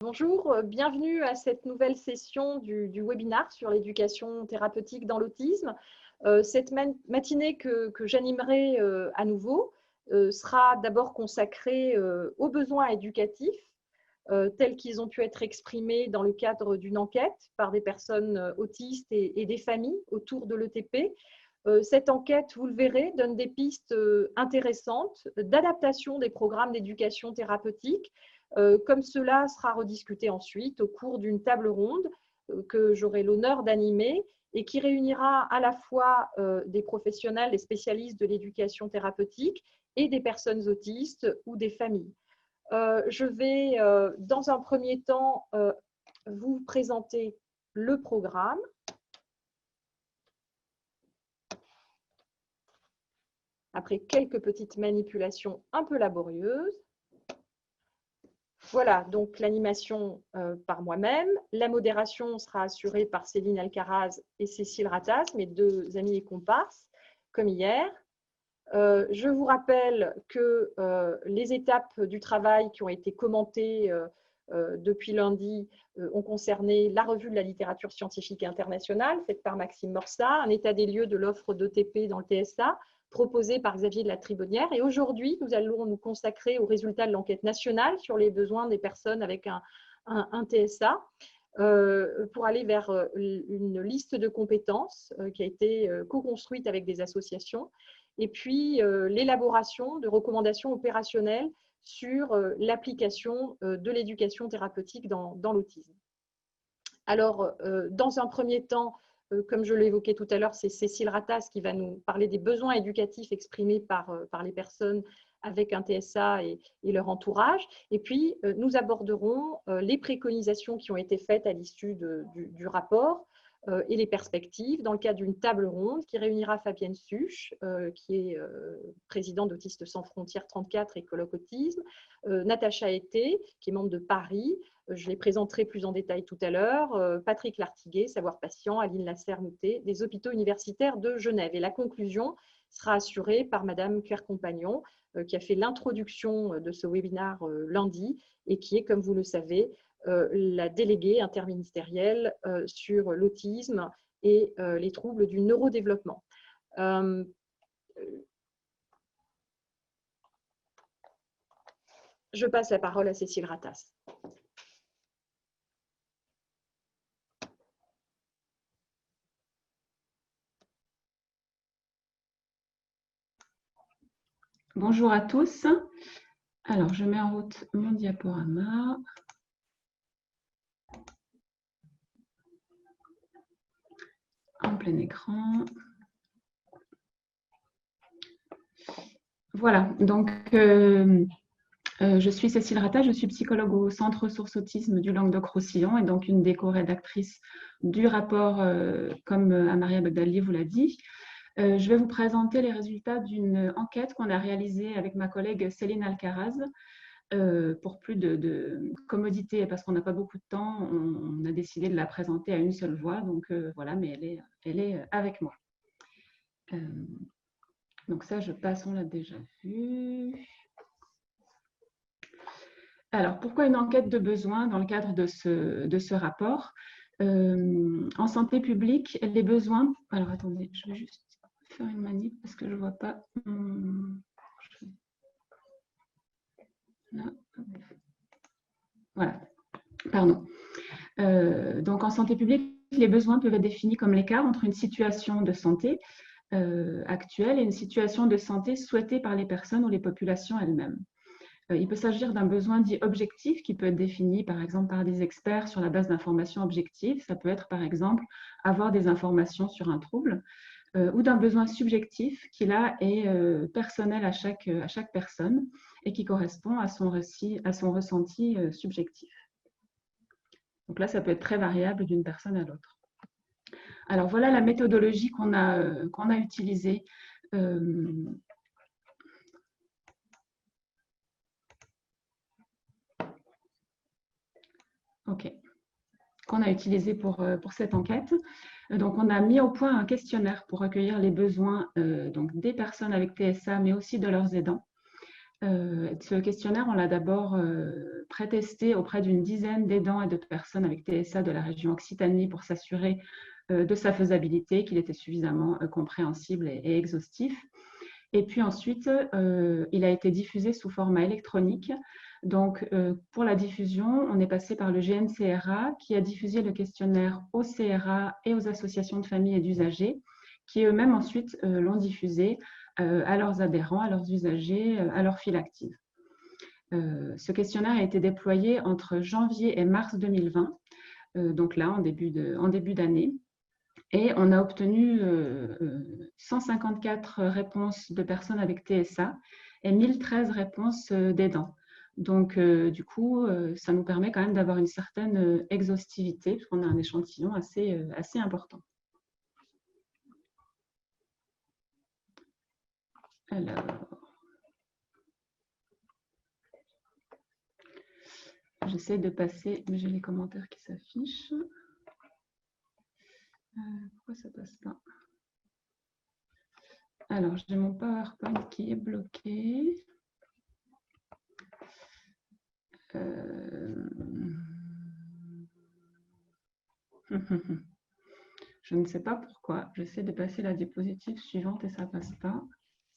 Bonjour, bienvenue à cette nouvelle session du webinaire sur l'éducation thérapeutique dans l'autisme. Cette matinée que j'animerai à nouveau sera d'abord consacrée aux besoins éducatifs tels qu'ils ont pu être exprimés dans le cadre d'une enquête par des personnes autistes et des familles autour de l'ETP. Cette enquête, vous le verrez, donne des pistes intéressantes d'adaptation des programmes d'éducation thérapeutique, comme cela sera rediscuté ensuite au cours d'une table ronde que j'aurai l'honneur d'animer et qui réunira à la fois des professionnels, des spécialistes de l'éducation thérapeutique et des personnes autistes ou des familles. Je vais, dans un premier temps, vous présenter le programme. Après quelques petites manipulations un peu laborieuses. Voilà, donc l'animation par moi-même. La modération sera assurée par Céline Alcaraz et Cécile Ratas, mes deux amies et comparses, comme hier. Je vous rappelle que les étapes du travail qui ont été commentées depuis lundi ont concerné la revue de la littérature scientifique internationale faite par Maxime Morsa, un état des lieux de l'offre d'ETP dans le TSA, proposé par Xavier de la Tribonnière. Et aujourd'hui, nous allons nous consacrer aux résultats de l'enquête nationale sur les besoins des personnes avec un TSA pour aller vers une liste de compétences qui a été co-construite avec des associations et puis l'élaboration de recommandations opérationnelles sur l'application de l'éducation thérapeutique dans l'autisme. Alors, dans un premier temps, comme je l'évoquais tout à l'heure, c'est Cécile Ratas qui va nous parler des besoins éducatifs exprimés par les personnes avec un TSA et leur entourage. Et puis, nous aborderons les préconisations qui ont été faites à l'issue du rapport et les perspectives dans le cadre d'une table ronde qui réunira Fabienne Such, qui est présidente d'Autistes sans frontières 34 et colloque autisme, Natacha Été, qui est membre de Paris, je les présenterai plus en détail tout à l'heure, Patrick Lartiguet, Savoir Patient, Aline Lasserre-Moutet, des hôpitaux universitaires de Genève. Et la conclusion sera assurée par Madame Claire Compagnon, qui a fait l'introduction de ce webinaire lundi et qui est, comme vous le savez, la déléguée interministérielle sur l'autisme et les troubles du neurodéveloppement. Je passe la parole à Cécile Ratas. Bonjour à tous. Alors, je mets en route mon diaporama. En plein écran. Voilà, donc je suis Cécile Ratas, je suis psychologue au Centre Ressources Autisme du Languedoc-Roussillon et donc une des co-rédactrices du rapport, comme Amaria Bagdali vous l'a dit. Je vais vous présenter les résultats d'une enquête qu'on a réalisée avec ma collègue Céline Alcaraz. Pour plus de commodité, parce qu'on n'a pas beaucoup de temps, on a décidé de la présenter à une seule voix. Donc voilà, mais elle est avec moi. Donc ça, je passe, on l'a déjà vu. Alors, pourquoi une enquête de besoin dans le cadre de ce rapport? En santé publique, les besoins... Alors, attendez, je vais juste faire une manip parce que je ne vois pas... Là. Voilà, pardon. Donc, en santé publique, les besoins peuvent être définis comme l'écart entre une situation de santé actuelle et une situation de santé souhaitée par les personnes ou les populations elles-mêmes. Il peut s'agir d'un besoin dit objectif qui peut être défini par exemple par des experts sur la base d'informations objectives. Ça peut être par exemple avoir des informations sur un trouble ou d'un besoin subjectif qui là est personnel à chaque personne et qui correspond à son ressenti subjectif. Donc là, ça peut être très variable d'une personne à l'autre. Alors voilà la méthodologie qu'on a utilisée. Qu'on a utilisé pour cette enquête. Donc, on a mis au point un questionnaire pour recueillir les besoins donc des personnes avec TSA, mais aussi de leurs aidants. Ce questionnaire, on l'a d'abord pré-testé auprès d'une dizaine d'aidants et de personnes avec TSA de la région Occitanie pour s'assurer de sa faisabilité, qu'il était suffisamment compréhensible et exhaustif. Et puis ensuite, il a été diffusé sous format électronique. Donc, pour la diffusion, on est passé par le GNCRA qui a diffusé le questionnaire aux CRA et aux associations de familles et d'usagers, qui eux-mêmes ensuite l'ont diffusé à leurs adhérents, à leurs usagers, à leurs files actives. Ce questionnaire a été déployé entre janvier et mars 2020, donc là, en début d'année. Et on a obtenu 154 réponses de personnes avec TSA et 1013 réponses d'aidants. Donc, du coup, ça nous permet quand même d'avoir une certaine exhaustivité, puisqu'on a un échantillon assez important. Alors, j'essaie de passer, mais j'ai les commentaires qui s'affichent. Pourquoi ça passe pas? Alors, j'ai mon PowerPoint qui est bloqué. Je ne sais pas pourquoi. J'essaie de passer la diapositive suivante et ça ne passe pas.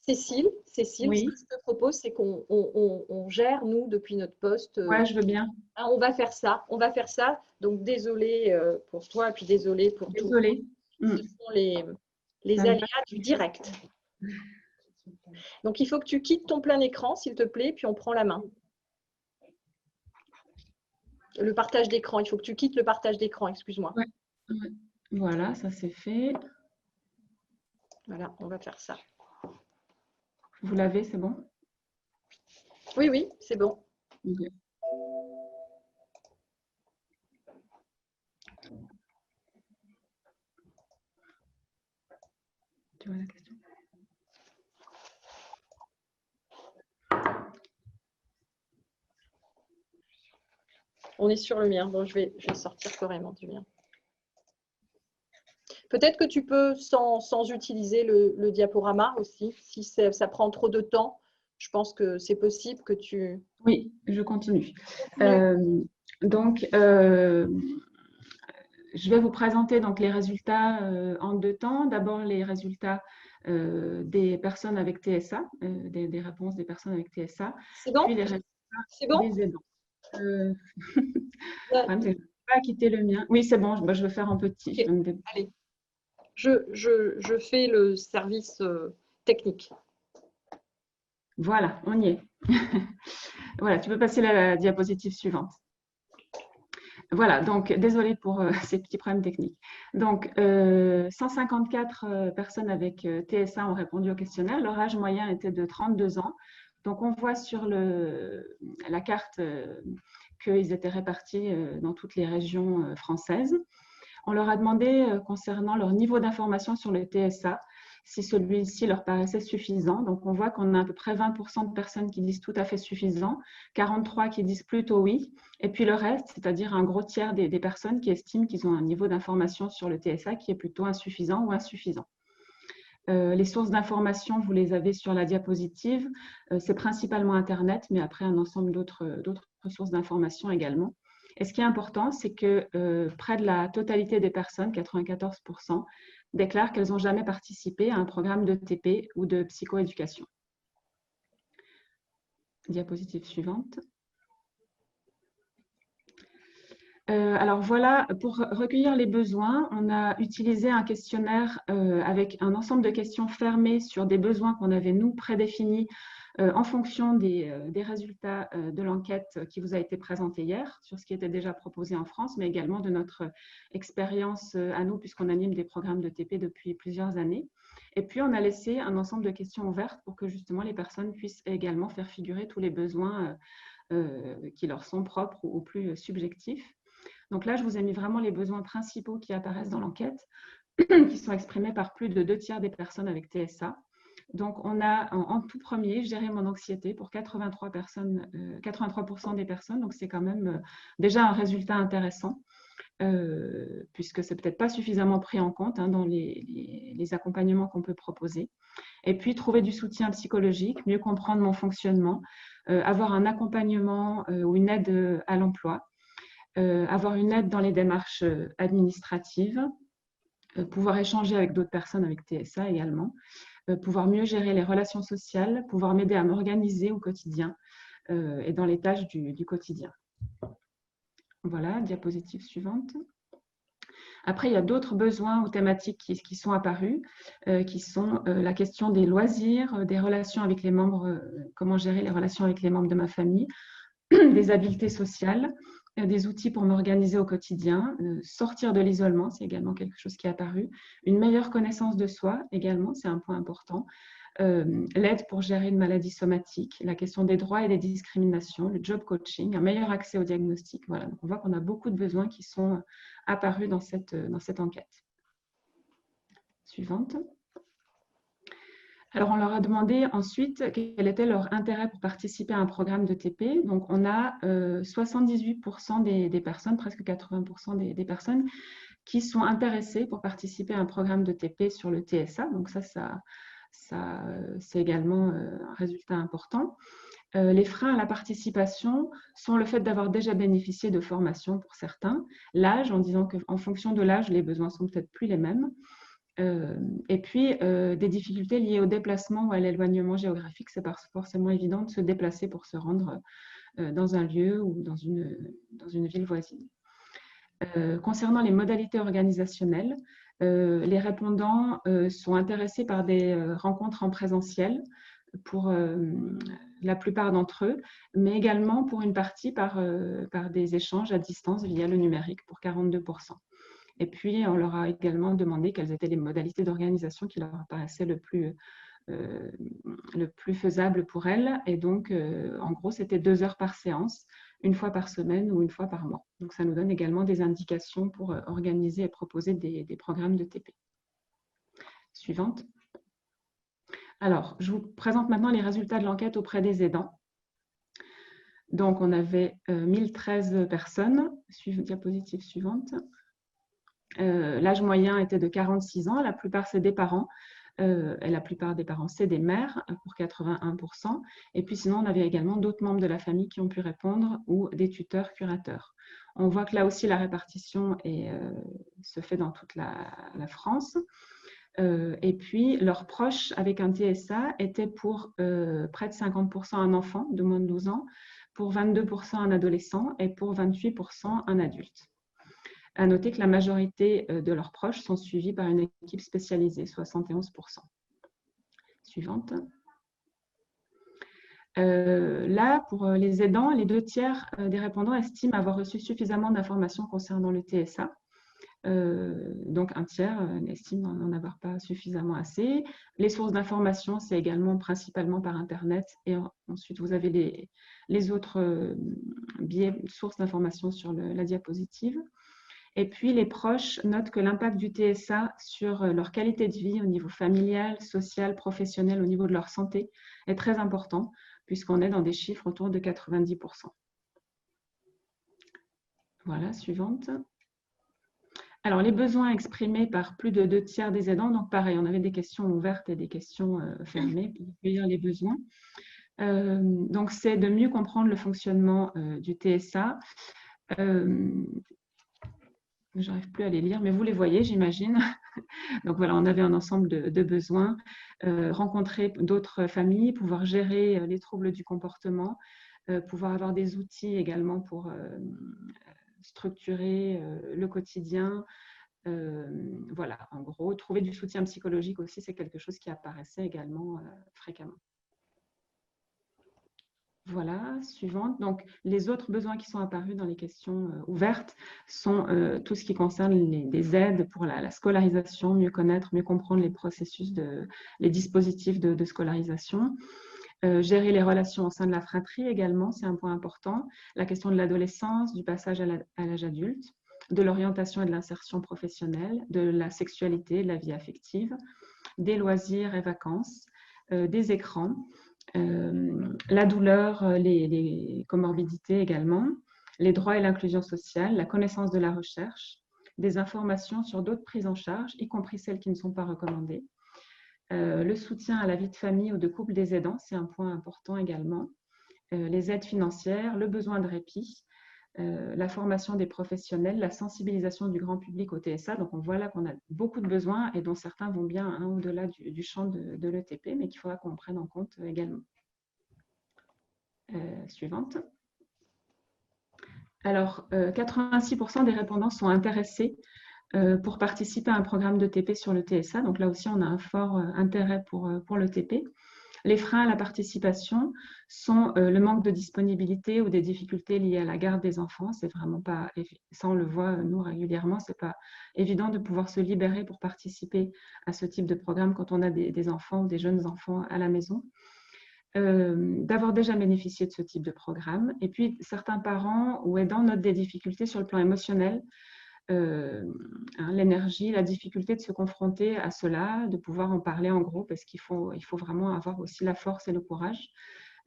Cécile, Oui. Ce que je te propose, c'est qu'on gère, nous, depuis notre poste. Ouais, je veux bien. On va faire ça. Donc, désolée pour toi et puis désolée pour tout. Désolée. Ce sont les aléas du direct. Donc, il faut que tu quittes ton plein écran, s'il te plaît, puis on prend la main. Le partage d'écran, il faut que tu quittes le partage d'écran, excuse-moi. Ouais. Voilà, ça c'est fait. Voilà, on va faire ça. Vous l'avez, c'est bon? Oui, oui, c'est bon. Okay. Tu vois la question? On est sur le mien. Bon, je vais sortir carrément du mien. Peut-être que tu peux, sans utiliser le diaporama aussi, si ça prend trop de temps, je pense que c'est possible que tu… Oui, je continue. Donc, je vais vous présenter donc, les résultats en deux temps. D'abord, les résultats des personnes avec TSA, des réponses des personnes avec TSA, c'est bon? Puis les résultats des aidants. Ouais. Je ne vais pas quitter le mien. Oui, c'est bon, je vais faire en petit. Okay. Allez, je fais le service technique. Voilà, on y est. Voilà, tu peux passer la diapositive suivante. Voilà, donc désolée pour ces petits problèmes techniques. Donc, 154 personnes avec TSA ont répondu au questionnaire. Leur âge moyen était de 32 ans. Donc, on voit sur la carte qu'ils étaient répartis dans toutes les régions françaises. On leur a demandé, concernant leur niveau d'information sur le TSA, si celui-ci leur paraissait suffisant. Donc, on voit qu'on a à peu près 20% de personnes qui disent tout à fait suffisant, 43 qui disent plutôt oui, et puis le reste, c'est-à-dire un gros tiers des personnes qui estiment qu'ils ont un niveau d'information sur le TSA qui est plutôt insuffisant ou insuffisant. Les sources d'information, vous les avez sur la diapositive. C'est principalement Internet, mais après un ensemble d'autres sources d'information également. Et ce qui est important, c'est que près de la totalité des personnes, 94%, déclarent qu'elles n'ont jamais participé à un programme de TP ou de psychoéducation. Diapositive suivante. Alors voilà, pour recueillir les besoins, on a utilisé un questionnaire avec un ensemble de questions fermées sur des besoins qu'on avait, nous, prédéfinis en fonction des résultats de l'enquête qui vous a été présentée hier, sur ce qui était déjà proposé en France, mais également de notre expérience à nous, puisqu'on anime des programmes de TP depuis plusieurs années. Et puis, on a laissé un ensemble de questions ouvertes pour que justement les personnes puissent également faire figurer tous les besoins qui leur sont propres ou plus subjectifs. Donc là, je vous ai mis vraiment les besoins principaux qui apparaissent dans l'enquête, qui sont exprimés par plus de 2/3 des personnes avec TSA. Donc, on a en tout premier géré mon anxiété pour 83% des personnes. Donc, c'est quand même déjà un résultat intéressant, puisque ce n'est peut-être pas suffisamment pris en compte dans les accompagnements qu'on peut proposer. Et puis, trouver du soutien psychologique, mieux comprendre mon fonctionnement, avoir un accompagnement ou une aide à l'emploi, avoir une aide dans les démarches administratives, pouvoir échanger avec d'autres personnes avec TSA également, pouvoir mieux gérer les relations sociales, pouvoir m'aider à m'organiser au quotidien et dans les tâches du quotidien. Voilà, diapositive suivante. Après, il y a d'autres besoins ou thématiques qui sont apparus, qui sont la question des loisirs, des relations avec les membres, comment gérer les relations avec les membres de ma famille, des habiletés sociales, des outils pour m'organiser au quotidien, sortir de l'isolement, c'est également quelque chose qui est apparu, une meilleure connaissance de soi également, c'est un point important, l'aide pour gérer une maladie somatique, la question des droits et des discriminations, le job coaching, un meilleur accès au diagnostic. Voilà, donc on voit qu'on a beaucoup de besoins qui sont apparus dans cette enquête. Suivante. Alors, on leur a demandé ensuite quel était leur intérêt pour participer à un programme de TP. Donc, on a 78% des personnes, presque 80% des personnes qui sont intéressées pour participer à un programme de TP sur le TSA. Donc, ça c'est également un résultat important. Les freins à la participation sont le fait d'avoir déjà bénéficié de formation pour certains, l'âge, en disant qu'en fonction de l'âge, les besoins sont peut-être plus les mêmes. Et puis, des difficultés liées au déplacement ou à l'éloignement géographique. C'est pas forcément évident de se déplacer pour se rendre dans un lieu ou dans une ville voisine. Concernant les modalités organisationnelles, les répondants sont intéressés par des rencontres en présentiel pour la plupart d'entre eux, mais également pour une partie par des échanges à distance via le numérique pour 42%. Et puis, on leur a également demandé quelles étaient les modalités d'organisation qui leur paraissaient le plus faisable pour elles. Et donc, en gros, c'était 2 heures par séance, une fois par semaine ou une fois par mois. Donc, ça nous donne également des indications pour organiser et proposer des programmes de TP. Suivante. Alors, je vous présente maintenant les résultats de l'enquête auprès des aidants. Donc, on avait 1013 personnes. Diapositive suivante. L'âge moyen était de 46 ans. La plupart, c'est des parents. Et la plupart des parents, c'est des mères pour 81%. Et puis sinon, on avait également d'autres membres de la famille qui ont pu répondre ou des tuteurs, curateurs. On voit que là aussi, la répartition se fait dans toute la France. Et puis, leurs proches avec un TSA étaient pour près de 50% un enfant de moins de 12 ans, pour 22% un adolescent et pour 28% un adulte. À noter que la majorité de leurs proches sont suivis par une équipe spécialisée, 71%. Suivante. Là, pour les aidants, les 2/3 des répondants estiment avoir reçu suffisamment d'informations concernant le TSA. Donc, 1/3 estime n'en avoir pas suffisamment assez. Les sources d'informations, c'est également principalement par Internet. Et ensuite, vous avez les autres sources d'informations sur la diapositive. Et puis, les proches notent que l'impact du TSA sur leur qualité de vie au niveau familial, social, professionnel, au niveau de leur santé est très important, puisqu'on est dans des chiffres autour de 90%. Voilà, suivante. Alors, les besoins exprimés par plus de 2/3 des aidants, donc pareil, on avait des questions ouvertes et des questions fermées pour recueillir les besoins. Donc, c'est de mieux comprendre le fonctionnement du TSA. Je n'arrive plus à les lire, mais vous les voyez, j'imagine. Donc voilà, on avait un ensemble de besoins. Rencontrer d'autres familles, pouvoir gérer les troubles du comportement, pouvoir avoir des outils également pour structurer le quotidien. Voilà, en gros, trouver du soutien psychologique aussi, c'est quelque chose qui apparaissait également fréquemment. Voilà, suivante. Donc, les autres besoins qui sont apparus dans les questions ouvertes sont tout ce qui concerne des aides pour la scolarisation, mieux connaître, mieux comprendre les processus, les dispositifs de scolarisation. Gérer les relations au sein de la fratrie également, c'est un point important. La question de l'adolescence, du passage à l'âge adulte, de l'orientation et de l'insertion professionnelle, de la sexualité, de la vie affective, des loisirs et vacances, des écrans, la douleur, les comorbidités également, les droits et l'inclusion sociale, la connaissance de la recherche, des informations sur d'autres prises en charge, y compris celles qui ne sont pas recommandées, Le soutien à la vie de famille ou de couple des aidants, c'est un point important également. Les aides financières, le besoin de répit, la formation des professionnels, la sensibilisation du grand public au TSA. Donc, on voit là qu'on a beaucoup de besoins et dont certains vont bien au-delà du champ de l'ETP, mais qu'il faudra qu'on prenne en compte également. Suivante. Alors, 86% des répondants sont intéressés pour participer à un programme d'ETP sur le TSA. Donc là aussi, on a un fort intérêt pour l'ETP. Les freins à la participation sont le manque de disponibilité ou des difficultés liées à la garde des enfants. C'est vraiment pas, ça on le voit nous régulièrement, c'est pas évident de pouvoir se libérer pour participer à ce type de programme quand on a des enfants ou des jeunes enfants à la maison. D'avoir déjà bénéficié de ce type de programme. Et puis, certains parents ou aidants notent des difficultés sur le plan émotionnel, l'énergie, la difficulté de se confronter à cela, de pouvoir en parler en groupe, parce qu'il faut vraiment avoir aussi la force et le courage,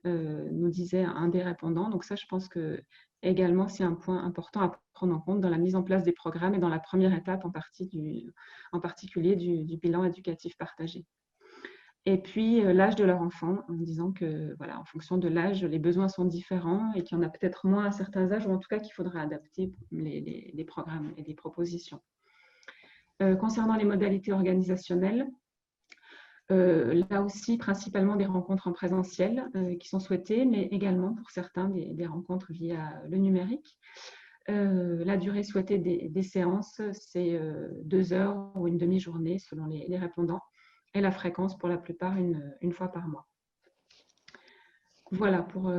nous disait un des répondants. Donc ça, je pense que également, c'est un point important à prendre en compte dans la mise en place des programmes et dans la première étape en particulier du bilan éducatif partagé. Et puis, l'âge de leur enfant, en disant que, voilà, en fonction de l'âge, les besoins sont différents et qu'il y en a peut-être moins à certains âges, ou en tout cas qu'il faudra adapter les programmes et les propositions. Concernant les modalités organisationnelles, là aussi, principalement des rencontres en présentiel qui sont souhaitées, mais également pour certains des rencontres via le numérique. La durée souhaitée des séances, c'est 2 heures ou une demi-journée selon les répondants. Et la fréquence pour la plupart une fois par mois. Voilà pour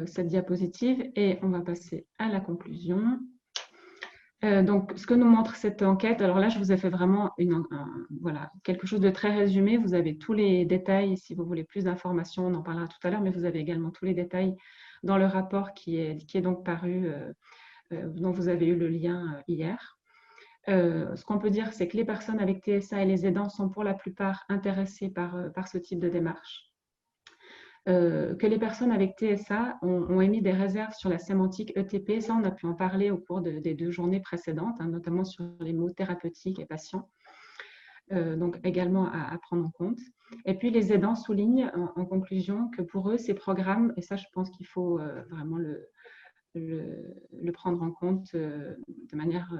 cette diapositive et on va passer à la conclusion. Donc, ce que nous montre cette enquête, alors là, je vous ai fait vraiment voilà, quelque chose de très résumé. Vous avez tous les détails, si vous voulez plus d'informations, on en parlera tout à l'heure, mais vous avez également tous les détails dans le rapport qui est donc paru, dont vous avez eu le lien hier. Ce qu'on peut dire, c'est que les personnes avec TSA et les aidants sont pour la plupart intéressées par ce type de démarche. Que les personnes avec TSA ont émis des réserves sur la sémantique ETP. Ça, on a pu en parler au cours des 2 journées précédentes, notamment sur les mots thérapeutiques et patients. Donc, également à prendre en compte. Et puis, les aidants soulignent en conclusion que pour eux, ces programmes, et ça, je pense qu'il faut vraiment le prendre en compte de manière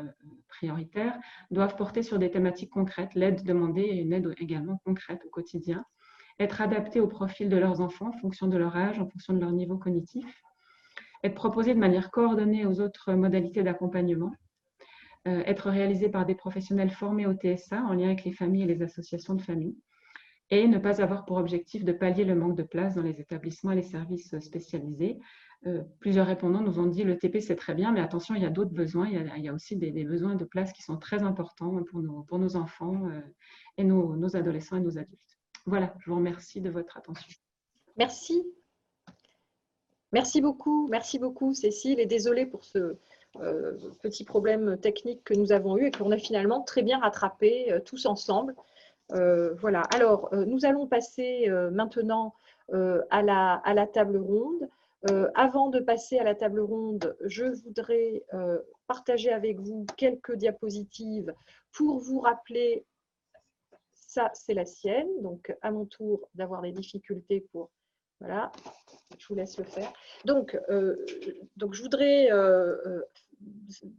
prioritaire, doivent porter sur des thématiques concrètes, l'aide demandée et une aide également concrète au quotidien, être adaptées au profil de leurs enfants en fonction de leur âge, en fonction de leur niveau cognitif, être proposées de manière coordonnée aux autres modalités d'accompagnement, être réalisées par des professionnels formés au TSA en lien avec les familles et les associations de familles, et ne pas avoir pour objectif de pallier le manque de place dans les établissements et les services spécialisés. Plusieurs répondants nous ont dit le TP c'est très bien, mais attention, il y a d'autres besoins, il y a aussi des besoins de place qui sont très importants pour nos enfants et nos adolescents et nos adultes. Voilà, je vous remercie de votre attention. Merci. Merci beaucoup Cécile, et désolée pour ce petit problème technique que nous avons eu et qu'on a finalement très bien rattrapé tous ensemble. Voilà, alors nous allons passer maintenant à la table ronde. Avant de passer à la table ronde, je voudrais partager avec vous quelques diapositives pour vous rappeler, ça c'est la sienne, donc à mon tour d'avoir des difficultés pour, voilà, je vous laisse le faire. Donc je voudrais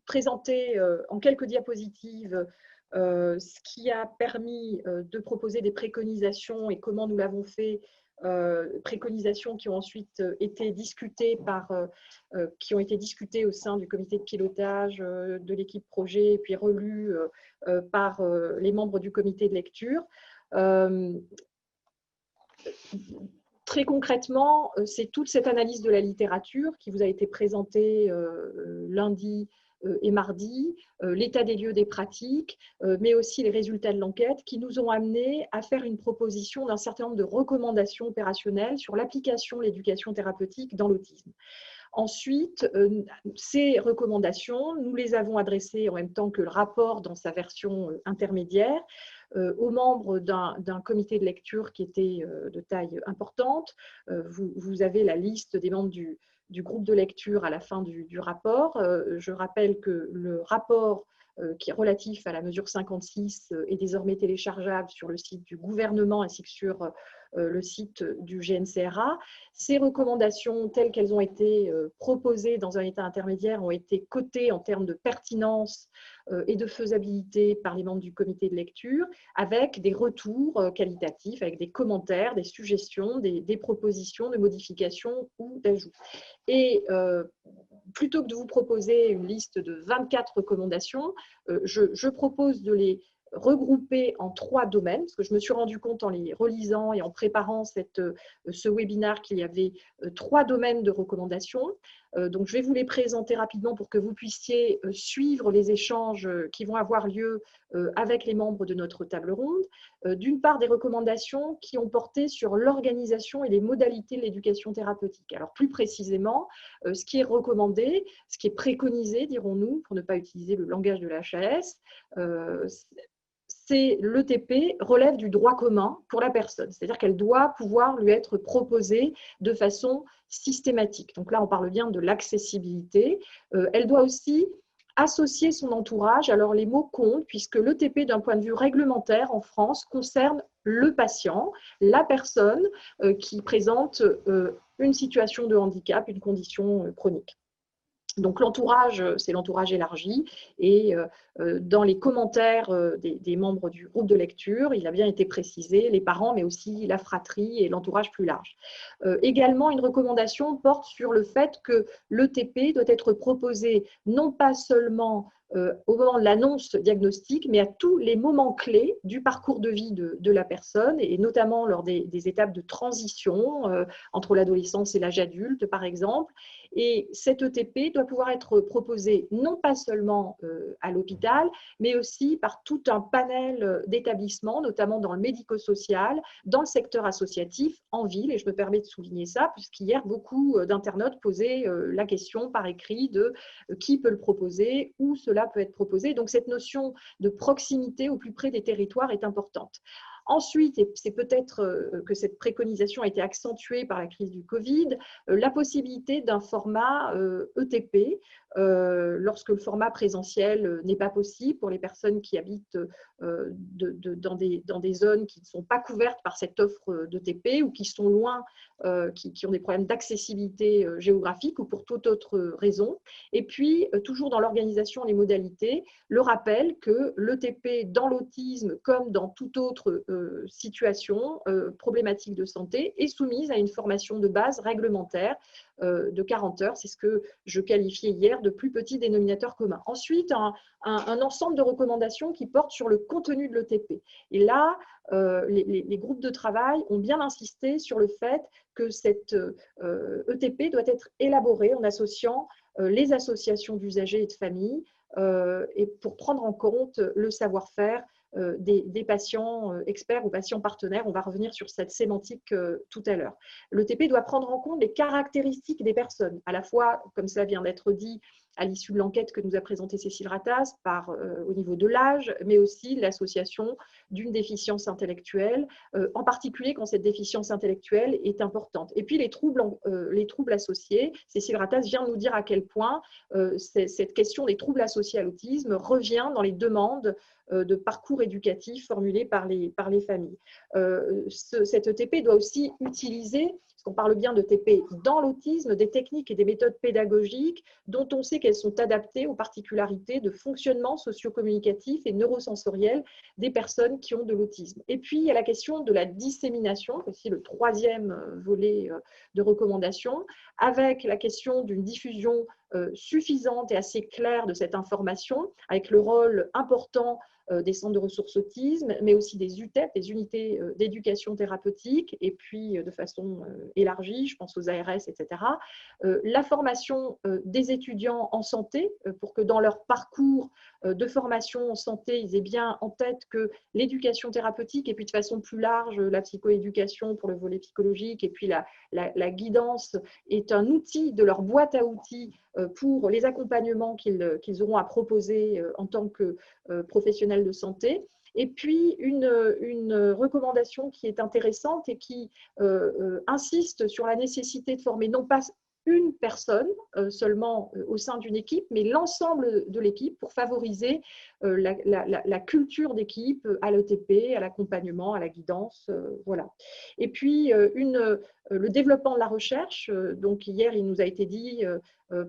présenter en quelques diapositives ce qui a permis de proposer des préconisations et comment nous l'avons fait, préconisations qui ont ensuite été discutées qui ont été discutées au sein du comité de pilotage de l'équipe projet et puis relues par les membres du comité de lecture. Très concrètement, c'est toute cette analyse de la littérature qui vous a été présentée lundi et mardi, l'état des lieux des pratiques, mais aussi les résultats de l'enquête qui nous ont amenés à faire une proposition d'un certain nombre de recommandations opérationnelles sur l'application de l'éducation thérapeutique dans l'autisme. Ensuite, ces recommandations, nous les avons adressées en même temps que le rapport dans sa version intermédiaire aux membres d'un comité de lecture qui était de taille importante. Vous avez la liste des membres du groupe de lecture à la fin du rapport. Je rappelle que le rapport qui est relatif à la mesure 56 est désormais téléchargeable sur le site du gouvernement ainsi que sur le site du GNCRA. Ces recommandations, telles qu'elles ont été proposées dans un état intermédiaire, ont été cotées en termes de pertinence et de faisabilité par les membres du comité de lecture, avec des retours qualitatifs, avec des commentaires, des suggestions, des propositions de modifications ou d'ajouts. Et plutôt que de vous proposer une liste de 24 recommandations, je propose de les regrouper en 3 domaines, parce que je me suis rendu compte en les relisant et en préparant ce webinaire qu'il y avait 3 domaines de recommandations. Donc, je vais vous les présenter rapidement pour que vous puissiez suivre les échanges qui vont avoir lieu avec les membres de notre table ronde. D'une part, des recommandations qui ont porté sur l'organisation et les modalités de l'éducation thérapeutique. Alors, plus précisément, ce qui est recommandé, ce qui est préconisé, dirons-nous, pour ne pas utiliser le langage de l'HAS, c'est l'ETP relève du droit commun pour la personne, c'est-à-dire qu'elle doit pouvoir lui être proposée de façon systématique. Donc là, on parle bien de l'accessibilité. Elle doit aussi associer son entourage. Alors les mots comptent, puisque l'ETP, d'un point de vue réglementaire en France, concerne le patient, la personne qui présente une situation de handicap, une condition chronique. Donc l'entourage, c'est l'entourage élargi, et dans les commentaires des membres du groupe de lecture, il a bien été précisé les parents, mais aussi la fratrie et l'entourage plus large. Également, une recommandation porte sur le fait que l'ETP doit être proposé non pas seulement au moment de l'annonce diagnostique, mais à tous les moments clés du parcours de vie de la personne, et notamment lors des étapes de transition entre l'adolescence et l'âge adulte, par exemple. Et cet ETP doit pouvoir être proposé non pas seulement à l'hôpital, mais aussi par tout un panel d'établissements, notamment dans le médico-social, dans le secteur associatif, en ville. Et je me permets de souligner ça, puisqu'hier, beaucoup d'internautes posaient la question par écrit de qui peut le proposer, où cela peut être proposé. Donc cette notion de proximité au plus près des territoires est importante. Ensuite, et c'est peut-être que cette préconisation a été accentuée par la crise du Covid, la possibilité d'un format ETP, lorsque le format présentiel n'est pas possible pour les personnes qui habitent dans des zones qui ne sont pas couvertes par cette offre d'ETP ou qui sont loin, qui ont des problèmes d'accessibilité géographique ou pour toute autre raison. Et puis, toujours dans l'organisation et les modalités, le rappel que l'ETP dans l'autisme, comme dans toute autre situation problématique de santé, est soumise à une formation de base réglementaire de 40 heures. C'est ce que je qualifiais hier de plus petit dénominateur commun. Ensuite, un ensemble de recommandations qui portent sur le contenu de l'ETP. Et là, les groupes de travail ont bien insisté sur le fait que cette ETP doit être élaborée en associant les associations d'usagers et de familles et pour prendre en compte le savoir-faire des patients experts ou patients partenaires. On va revenir sur cette sémantique tout à l'heure. L'ETP doit prendre en compte les caractéristiques des personnes, à la fois, comme cela vient d'être dit, à l'issue de l'enquête que nous a présentée Cécile Rattas, au niveau de l'âge, mais aussi l'association d'une déficience intellectuelle, en particulier quand cette déficience intellectuelle est importante. Et puis les troubles associés. Cécile Rattas vient de nous dire à quel point cette question des troubles associés à l'autisme revient dans les demandes de parcours éducatifs formulés par les familles. Cette ETP doit aussi utiliser, parce qu'on parle bien d'ETP dans l'autisme, des techniques et des méthodes pédagogiques dont on sait qu'elles sont adaptées aux particularités de fonctionnement socio-communicatif et neurosensoriel des personnes qui ont de l'autisme. Et puis, il y a la question de la dissémination, aussi le 3e volet de recommandation, avec la question d'une diffusion suffisante et assez claire de cette information, avec le rôle important des centres de ressources autisme, mais aussi des UTEP, des unités d'éducation thérapeutique, et puis de façon élargie, je pense aux ARS, etc. La formation des étudiants en santé, pour que dans leur parcours de formation en santé, ils aient bien en tête que l'éducation thérapeutique, et puis de façon plus large, la psychoéducation pour le volet psychologique, et puis la guidance est un outil de leur boîte à outils pour les accompagnements qu'ils auront à proposer en tant que professionnels de santé. Et puis, une recommandation qui est intéressante et qui insiste sur la nécessité de former non pas une personne seulement au sein d'une équipe, mais l'ensemble de l'équipe pour favoriser la culture d'équipe à l'ETP, à l'accompagnement, à la guidance. Voilà. Et puis, le développement de la recherche. Donc, hier, il nous a été dit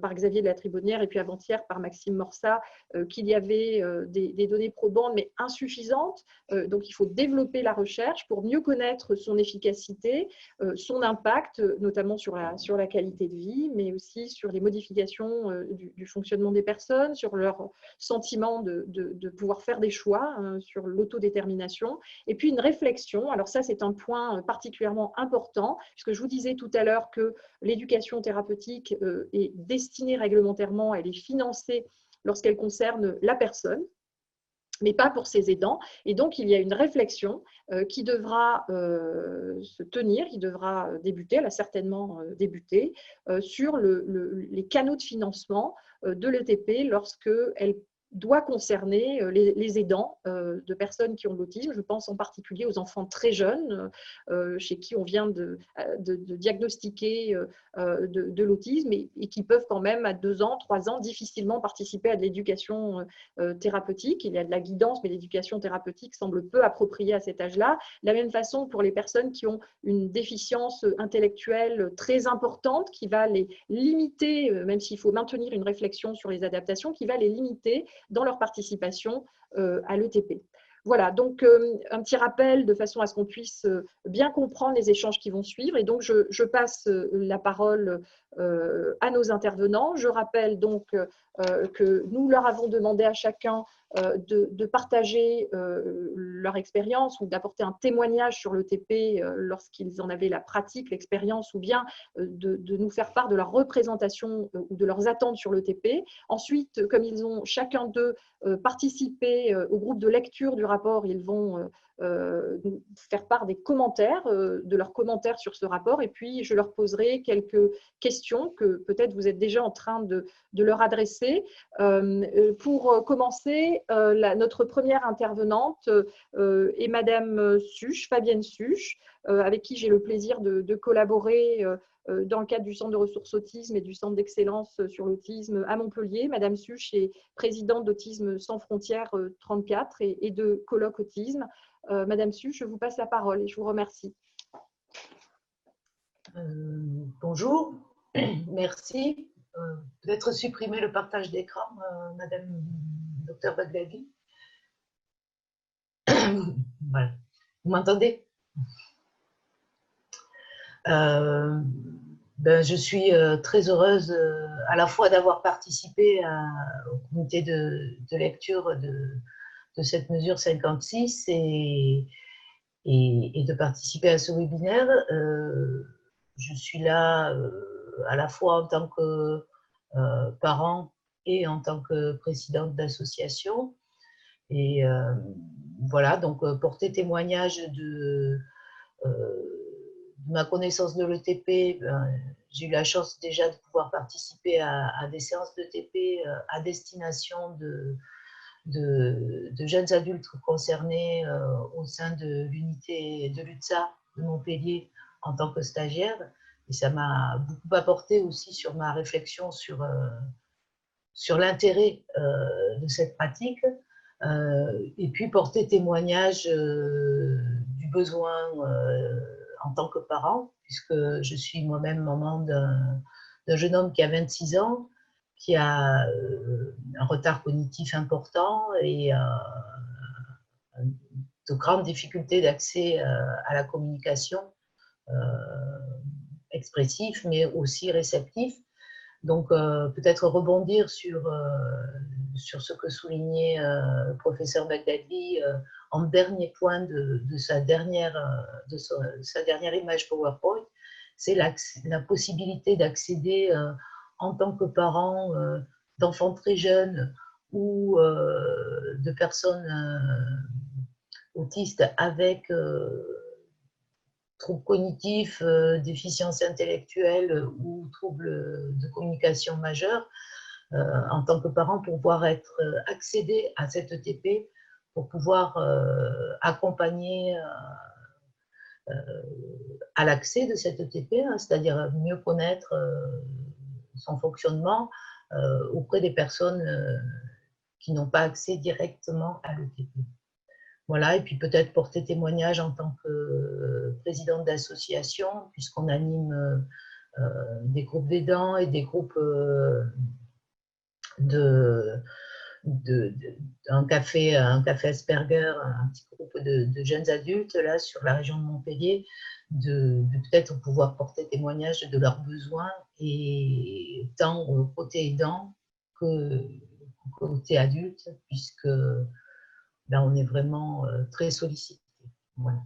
par Xavier de la Tribonnière et puis avant-hier par Maxime Morsa qu'il y avait des données probantes mais insuffisantes. Donc, il faut développer la recherche pour mieux connaître son efficacité, son impact, notamment sur la qualité de vie, mais aussi sur les modifications du fonctionnement des personnes, sur leur sentiment de pouvoir faire des choix, sur l'autodétermination. Et puis, une réflexion. Alors ça, c'est un point particulièrement important, puisque je vous disais tout à l'heure que l'éducation thérapeutique est destinée réglementairement, elle est financée lorsqu'elle concerne la personne, mais pas pour ses aidants. Et donc, il y a une réflexion qui devra se tenir, qui devra débuter, elle a certainement débuté, sur les canaux de financement de l'ETP lorsqu'elle doit concerner les aidants de personnes qui ont de l'autisme. Je pense en particulier aux enfants très jeunes chez qui on vient de diagnostiquer de l'autisme et qui peuvent quand même à 2 ans, 3 ans difficilement participer à de l'éducation thérapeutique. Il y a de la guidance, mais l'éducation thérapeutique semble peu appropriée à cet âge-là. De la même façon pour les personnes qui ont une déficience intellectuelle très importante qui va les limiter, même s'il faut maintenir une réflexion sur les adaptations, qui va les limiter dans leur participation à l'ETP. Voilà, donc un petit rappel de façon à ce qu'on puisse bien comprendre les échanges qui vont suivre. Et donc, je passe la parole à nos intervenants. Je rappelle donc que nous leur avons demandé à chacun de partager leur expérience ou d'apporter un témoignage sur l'ETP lorsqu'ils en avaient la pratique, l'expérience, ou bien de nous faire part de leur représentation ou de leurs attentes sur l'ETP. Ensuite, comme ils ont chacun d'eux participé au groupe de lecture du rapport, ils vont nous faire part des commentaires, de leurs commentaires sur ce rapport, et puis je leur poserai quelques questions que peut-être vous êtes déjà en train de leur adresser. Pour commencer, notre première intervenante est Madame Suche, Fabienne Suche, avec qui j'ai le plaisir de collaborer dans le cadre du Centre de ressources autisme et du Centre d'excellence sur l'autisme à Montpellier. Madame Suche est présidente d'Autisme sans frontières 34 et de Colloque Autisme. Madame Suche, je vous passe la parole et je vous remercie. Bonjour, merci. Peut-être supprimer le partage d'écran, Madame Dr Bagdadi. Voilà. Vous m'entendez? Je suis très heureuse à la fois d'avoir participé au comité de lecture de cette mesure 56 et de participer à ce webinaire. Je suis là à la fois en tant que parent et en tant que présidente d'association. Et voilà, donc porter témoignage de ma connaissance de l'ETP. J'ai eu la chance déjà de pouvoir participer à des séances d'ETP à destination de jeunes adultes concernés au sein de l'unité de l'UTSA de Montpellier en tant que stagiaire. Et ça m'a beaucoup apporté aussi sur ma réflexion sur l'intérêt de cette pratique. Et puis porter témoignage du besoin en tant que parent, puisque je suis moi-même maman d'un jeune homme qui a 26 ans, qui a un retard cognitif important et de grandes difficultés d'accès à la communication expressif, mais aussi réceptif. Donc, peut-être rebondir sur ce que soulignait le professeur Bagdadi en dernier point de sa dernière image PowerPoint, c'est la possibilité d'accéder en tant que parent d'enfants très jeunes ou de personnes autistes avec troubles cognitifs, déficience intellectuelle ou troubles de communication majeurs, en tant que parent, pour pouvoir accéder à cette ETP, pour pouvoir accompagner à l'accès de cette ETP, hein, c'est-à-dire mieux connaître son fonctionnement auprès des personnes qui n'ont pas accès directement à l'ETP. Voilà, et puis peut-être porter témoignage en tant que présidente d'association, puisqu'on anime des groupes d'aidants et des groupes un café Asperger, un petit groupe de jeunes adultes là sur la région de Montpellier, de peut-être pouvoir porter témoignage de leurs besoins, et tant côté aidant que côté adulte, puisque là on est vraiment très sollicité. Voilà.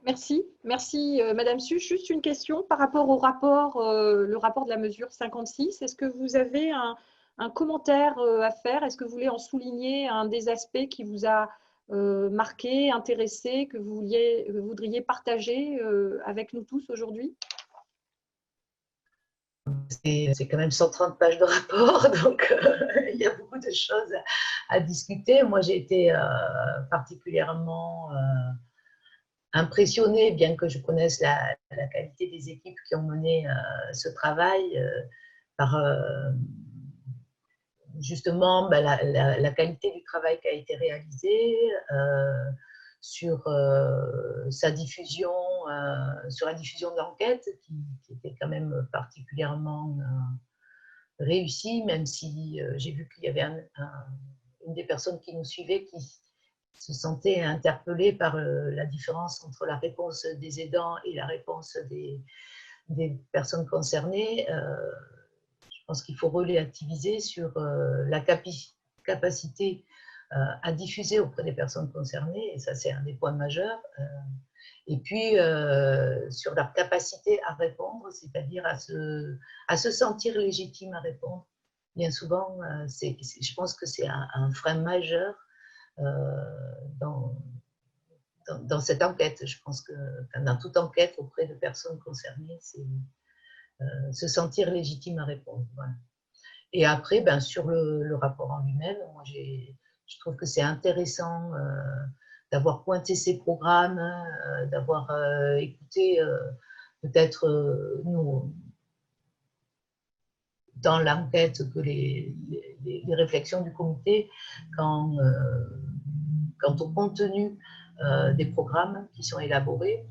Merci, merci Madame Su. Juste une question par rapport au rapport, le rapport de la mesure 56. Est-ce que vous avez un commentaire à faire? Est-ce que vous voulez en souligner un des aspects qui vous a marqué, intéressé, que vous voudriez partager avec nous tous aujourd'hui? C'est quand même 130 pages de rapport, donc il y a beaucoup de choses à discuter. Moi, j'ai été particulièrement impressionnée, bien que je connaisse la qualité des équipes qui ont mené ce travail, par justement la qualité du travail qui a été réalisé, sur sa diffusion, sur la diffusion de l'enquête, qui était quand même particulièrement réussie, même si j'ai vu qu'il y avait une des personnes qui nous suivait qui se sentait interpellée par la différence entre la réponse des aidants et la réponse des personnes concernées. Je pense qu'il faut relativiser sur la capacité à diffuser auprès des personnes concernées, et ça c'est un des points majeurs. Et puis sur leur capacité à répondre, c'est-à-dire à se sentir légitime à répondre. Bien souvent, je pense que c'est un frein majeur dans cette enquête. Je pense que dans toute enquête auprès de personnes concernées, c'est se sentir légitime à répondre. Voilà. Et après, ben, sur le rapport en lui-même, moi je trouve que c'est intéressant d'avoir pointé ces programmes, d'avoir écouté peut-être nous, dans l'enquête, que les réflexions du comité quant au contenu des programmes qui sont élaborés,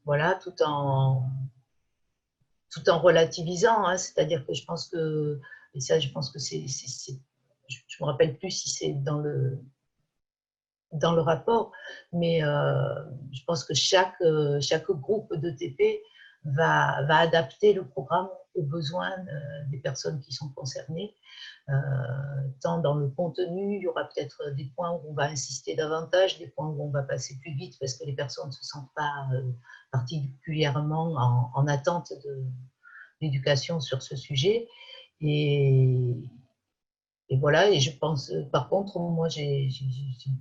voilà, tout en relativisant, hein, c'est-à-dire que je pense que, et ça je pense que je me rappelle plus si c'est dans le rapport, mais je pense que chaque groupe d'ETP va adapter le programme aux besoins des personnes qui sont concernées. Tant dans le contenu, il y aura peut-être des points où on va insister davantage, des points où on va passer plus vite parce que les personnes ne se sentent pas particulièrement en attente d'éducation sur ce sujet. Et voilà, et je pense, par contre, moi j'ai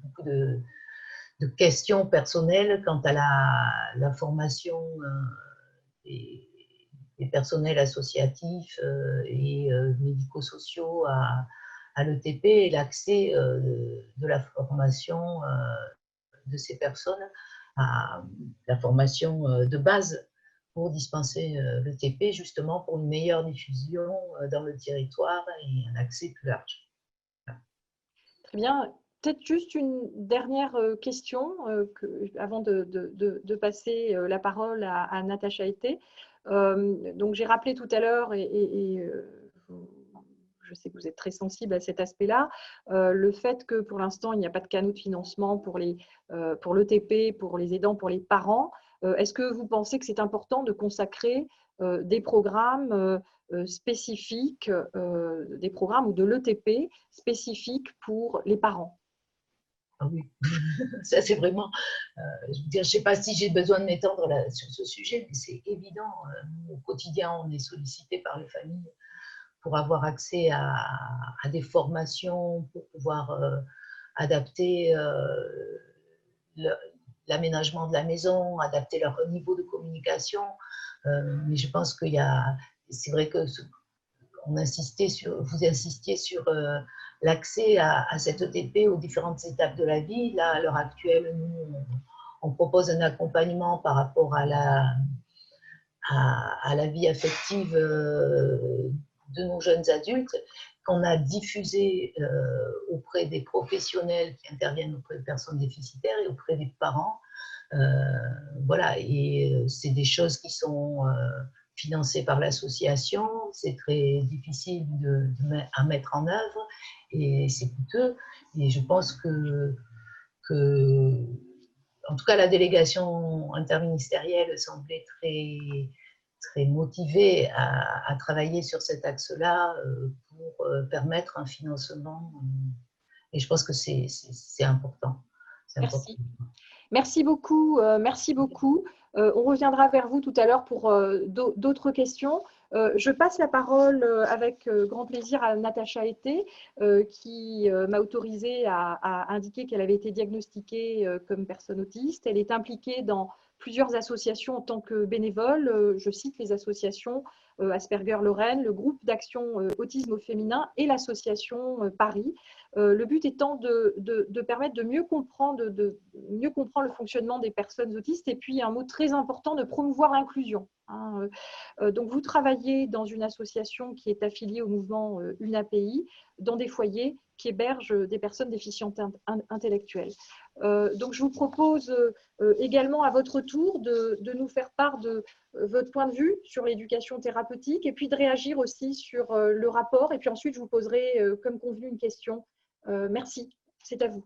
beaucoup de questions personnelles quant à la formation des personnels associatifs et médico-sociaux à l'ETP, et l'accès de la formation de ces personnes à la formation de base pour dispenser l'ETP, justement pour une meilleure diffusion dans le territoire et un accès plus large. Très bien. Peut-être juste une dernière question avant de passer la parole à Natacha Été. Donc, j'ai rappelé tout à l'heure, je sais que vous êtes très sensible à cet aspect-là, le fait que pour l'instant, il n'y a pas de canaux de financement pour l'ETP, pour les aidants, pour les parents. Est-ce que vous pensez que c'est important de consacrer des programmes spécifiques, des programmes ou de l'ETP spécifiques pour les parents? Ah oui, ça c'est vraiment, je ne sais pas si j'ai besoin de m'étendre sur ce sujet, mais c'est évident. Au quotidien, on est sollicité par les familles pour avoir accès à des formations, pour pouvoir adapter l'aménagement de la maison, adapter leur niveau de communication. Mais je pense c'est vrai que vous insistiez sur l'accès à cette ETP aux différentes étapes de la vie. Là, à l'heure actuelle, nous, on propose un accompagnement par rapport à la vie affective de nos jeunes adultes, qu'on a diffusé auprès des professionnels qui interviennent auprès de personnes déficitaires et auprès des parents. Voilà, et c'est des choses qui sont financées par l'association, c'est très difficile à mettre en œuvre et c'est coûteux. Et je pense que en tout cas, la délégation interministérielle semblait très motivée à travailler sur cet axe-là pour permettre un financement. Et je pense que c'est important. Merci. Merci beaucoup. Merci beaucoup. On reviendra vers vous tout à l'heure pour d'autres questions. Je passe la parole avec grand plaisir à Natacha Été, qui m'a autorisée à indiquer qu'elle avait été diagnostiquée comme personne autiste. Elle est impliquée dans plusieurs associations en tant que bénévole. Je cite les associations Asperger Lorraine, le groupe d'action autisme au féminin et l'association Paris. Le but étant de permettre de mieux comprendre le fonctionnement des personnes autistes et puis un mot très important, de promouvoir l'inclusion. Donc vous travaillez dans une association qui est affiliée au mouvement UNAPI, dans des foyers qui hébergent des personnes déficientes intellectuelles. Donc je vous propose également à votre tour de nous faire part de votre point de vue sur l'éducation thérapeutique et puis de réagir aussi sur le rapport. Et puis ensuite, je vous poserai, comme convenu, une question. Merci, c'est à vous.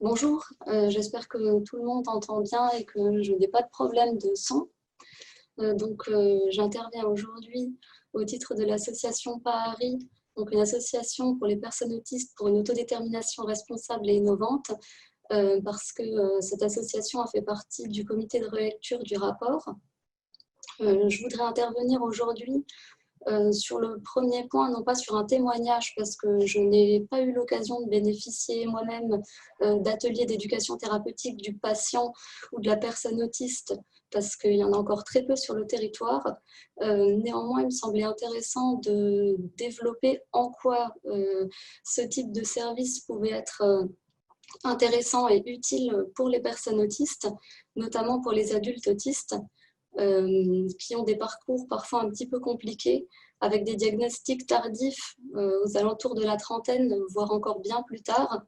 Bonjour, j'espère que tout le monde entend bien et que je n'ai pas de problème de son. J'interviens aujourd'hui au titre de l'association Paris, donc une association pour les personnes autistes pour une autodétermination responsable et innovante, parce que cette association a fait partie du comité de relecture du rapport. Je voudrais intervenir aujourd'hui sur le premier point, non pas sur un témoignage, parce que je n'ai pas eu l'occasion de bénéficier moi-même d'ateliers d'éducation thérapeutique du patient ou de la personne autiste, parce qu'il y en a encore très peu sur le territoire. Néanmoins, il me semblait intéressant de développer en quoi ce type de service pouvait être intéressant et utile pour les personnes autistes, notamment pour les adultes autistes, qui ont des parcours parfois un petit peu compliqués, avec des diagnostics tardifs aux alentours de la trentaine, voire encore bien plus tard,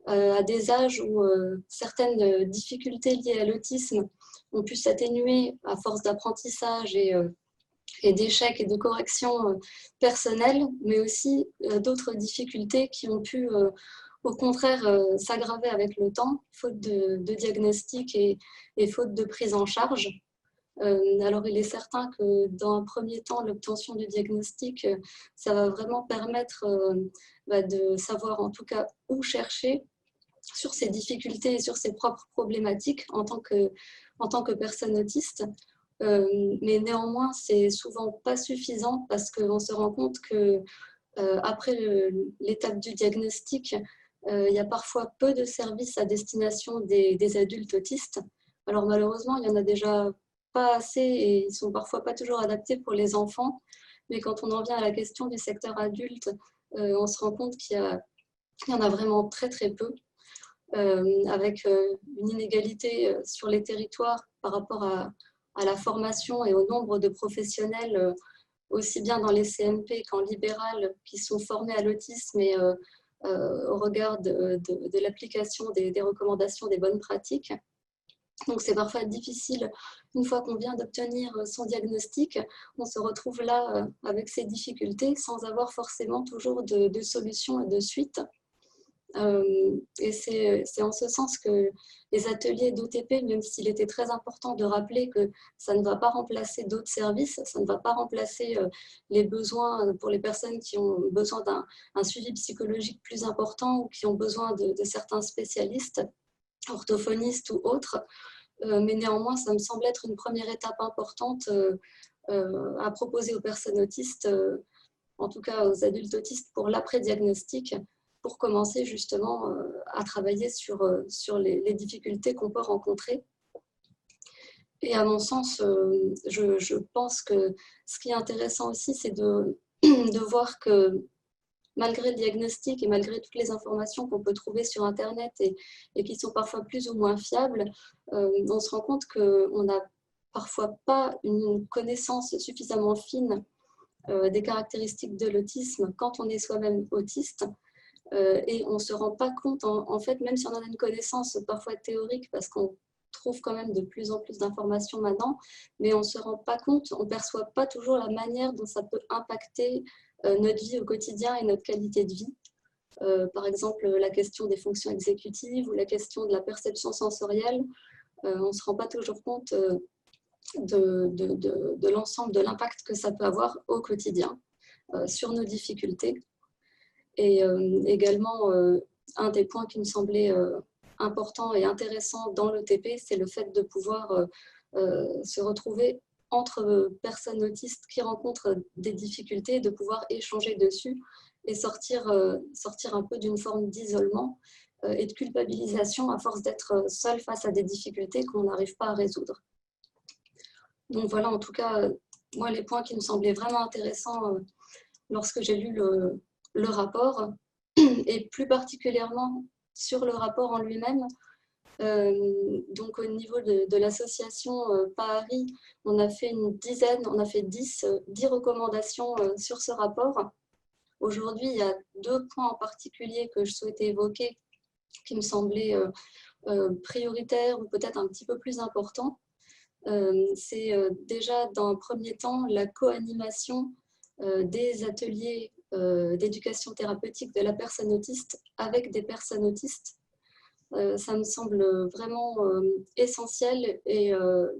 à des âges où certaines difficultés liées à l'autisme ont pu s'atténuer à force d'apprentissage et d'échecs et de corrections personnelles, mais aussi d'autres difficultés qui ont pu au contraire s'aggraver avec le temps, faute de diagnostic et faute de prise en charge. Alors, il est certain que dans un premier temps, l'obtention du diagnostic, ça va vraiment permettre de savoir en tout cas où chercher sur ses difficultés et sur ses propres problématiques en tant que personne autiste. Mais néanmoins, c'est souvent pas suffisant parce qu'on se rend compte que après l'étape du diagnostic, il y a parfois peu de services à destination des adultes autistes. Alors malheureusement, il y en a déjà pas assez et ils ne sont parfois pas toujours adaptés pour les enfants. Mais quand on en vient à la question du secteur adulte, on se rend compte qu'il y en a vraiment très très peu, avec une inégalité sur les territoires par rapport à la formation et au nombre de professionnels, aussi bien dans les CMP qu'en libéral, qui sont formés à l'autisme et au regard de l'application des recommandations, des bonnes pratiques. Donc c'est parfois difficile, une fois qu'on vient d'obtenir son diagnostic, on se retrouve là avec ces difficultés sans avoir forcément toujours de solution et de suite. Et c'est en ce sens que les ateliers d'OTP, même s'il était très important de rappeler que ça ne va pas remplacer d'autres services, ça ne va pas remplacer les besoins pour les personnes qui ont besoin d'un suivi psychologique plus important ou qui ont besoin de certains spécialistes, orthophonistes ou autres, mais néanmoins, ça me semble être une première étape importante à proposer aux personnes autistes, en tout cas aux adultes autistes, pour l'après-diagnostic, pour commencer justement à travailler sur les difficultés qu'on peut rencontrer. Et à mon sens, je pense que ce qui est intéressant aussi, c'est de voir que malgré le diagnostic et malgré toutes les informations qu'on peut trouver sur Internet et qui sont parfois plus ou moins fiables, on se rend compte qu'on n'a parfois pas une connaissance suffisamment fine des caractéristiques de l'autisme quand on est soi-même autiste. Et on ne se rend pas compte, en fait, même si on en a une connaissance parfois théorique, parce qu'on trouve quand même de plus en plus d'informations maintenant, mais on ne se rend pas compte, on ne perçoit pas toujours la manière dont ça peut impacter notre vie au quotidien et notre qualité de vie. Par exemple, la question des fonctions exécutives ou la question de la perception sensorielle, on ne se rend pas toujours compte de l'ensemble de l'impact que ça peut avoir au quotidien sur nos difficultés. Et également, un des points qui me semblait important et intéressant dans l'ETP, c'est le fait de pouvoir se retrouver entre personnes autistes qui rencontrent des difficultés, de pouvoir échanger dessus et sortir un peu d'une forme d'isolement et de culpabilisation à force d'être seul face à des difficultés qu'on n'arrive pas à résoudre. Donc voilà, en tout cas, moi, les points qui me semblaient vraiment intéressants lorsque j'ai lu le rapport, et plus particulièrement sur le rapport en lui-même. Donc au niveau de l'association PAHARI, on a fait 10 recommandations sur ce rapport. Aujourd'hui, il y a 2 points en particulier que je souhaitais évoquer qui me semblaient prioritaires ou peut-être un petit peu plus importants. C'est déjà dans un premier temps la co-animation des ateliers d'éducation thérapeutique de la personne autiste avec des personnes autistes. Ça me semble vraiment essentiel et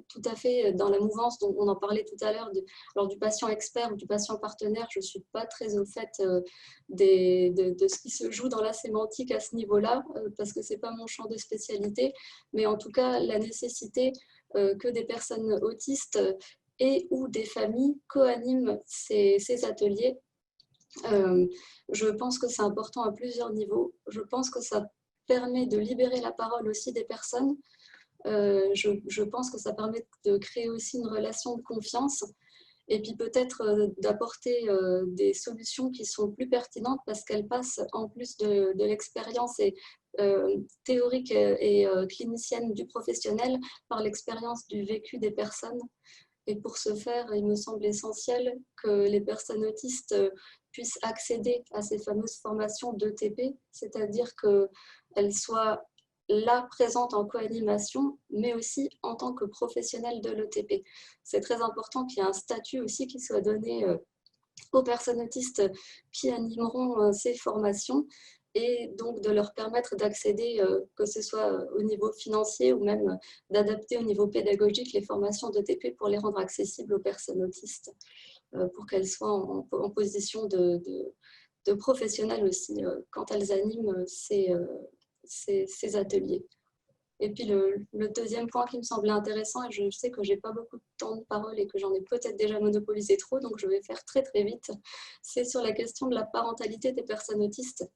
tout à fait dans la mouvance dont on en parlait tout à l'heure, du patient expert ou du patient partenaire. Je ne suis pas très au fait de ce qui se joue dans la sémantique à ce niveau-là, parce que ce n'est pas mon champ de spécialité, mais en tout cas la nécessité que des personnes autistes et ou des familles co-animent ces ateliers. Je pense que c'est important à plusieurs niveaux. Je pense que ça permet de libérer la parole aussi des personnes. Je pense que ça permet de créer aussi une relation de confiance et puis peut-être d'apporter des solutions qui sont plus pertinentes parce qu'elles passent en plus de l'expérience théorique et clinicienne du professionnel par l'expérience du vécu des personnes. Et pour ce faire, il me semble essentiel que les personnes autistes puissent accéder à ces fameuses formations d'ETP, c'est-à-dire qu'elles soient là présentes en co-animation, mais aussi en tant que professionnelles de l'ETP. C'est très important qu'il y ait un statut aussi qui soit donné aux personnes autistes qui animeront ces formations et donc de leur permettre d'accéder, que ce soit au niveau financier ou même d'adapter au niveau pédagogique les formations d'ETP pour les rendre accessibles aux personnes autistes, pour qu'elles soient en position de professionnels aussi quand elles animent ces ateliers. Et puis le deuxième point qui me semblait intéressant, et je sais que je n'ai pas beaucoup de temps de parole et que j'en ai peut-être déjà monopolisé trop, donc je vais faire très très vite, c'est sur la question de la parentalité des personnes autistes,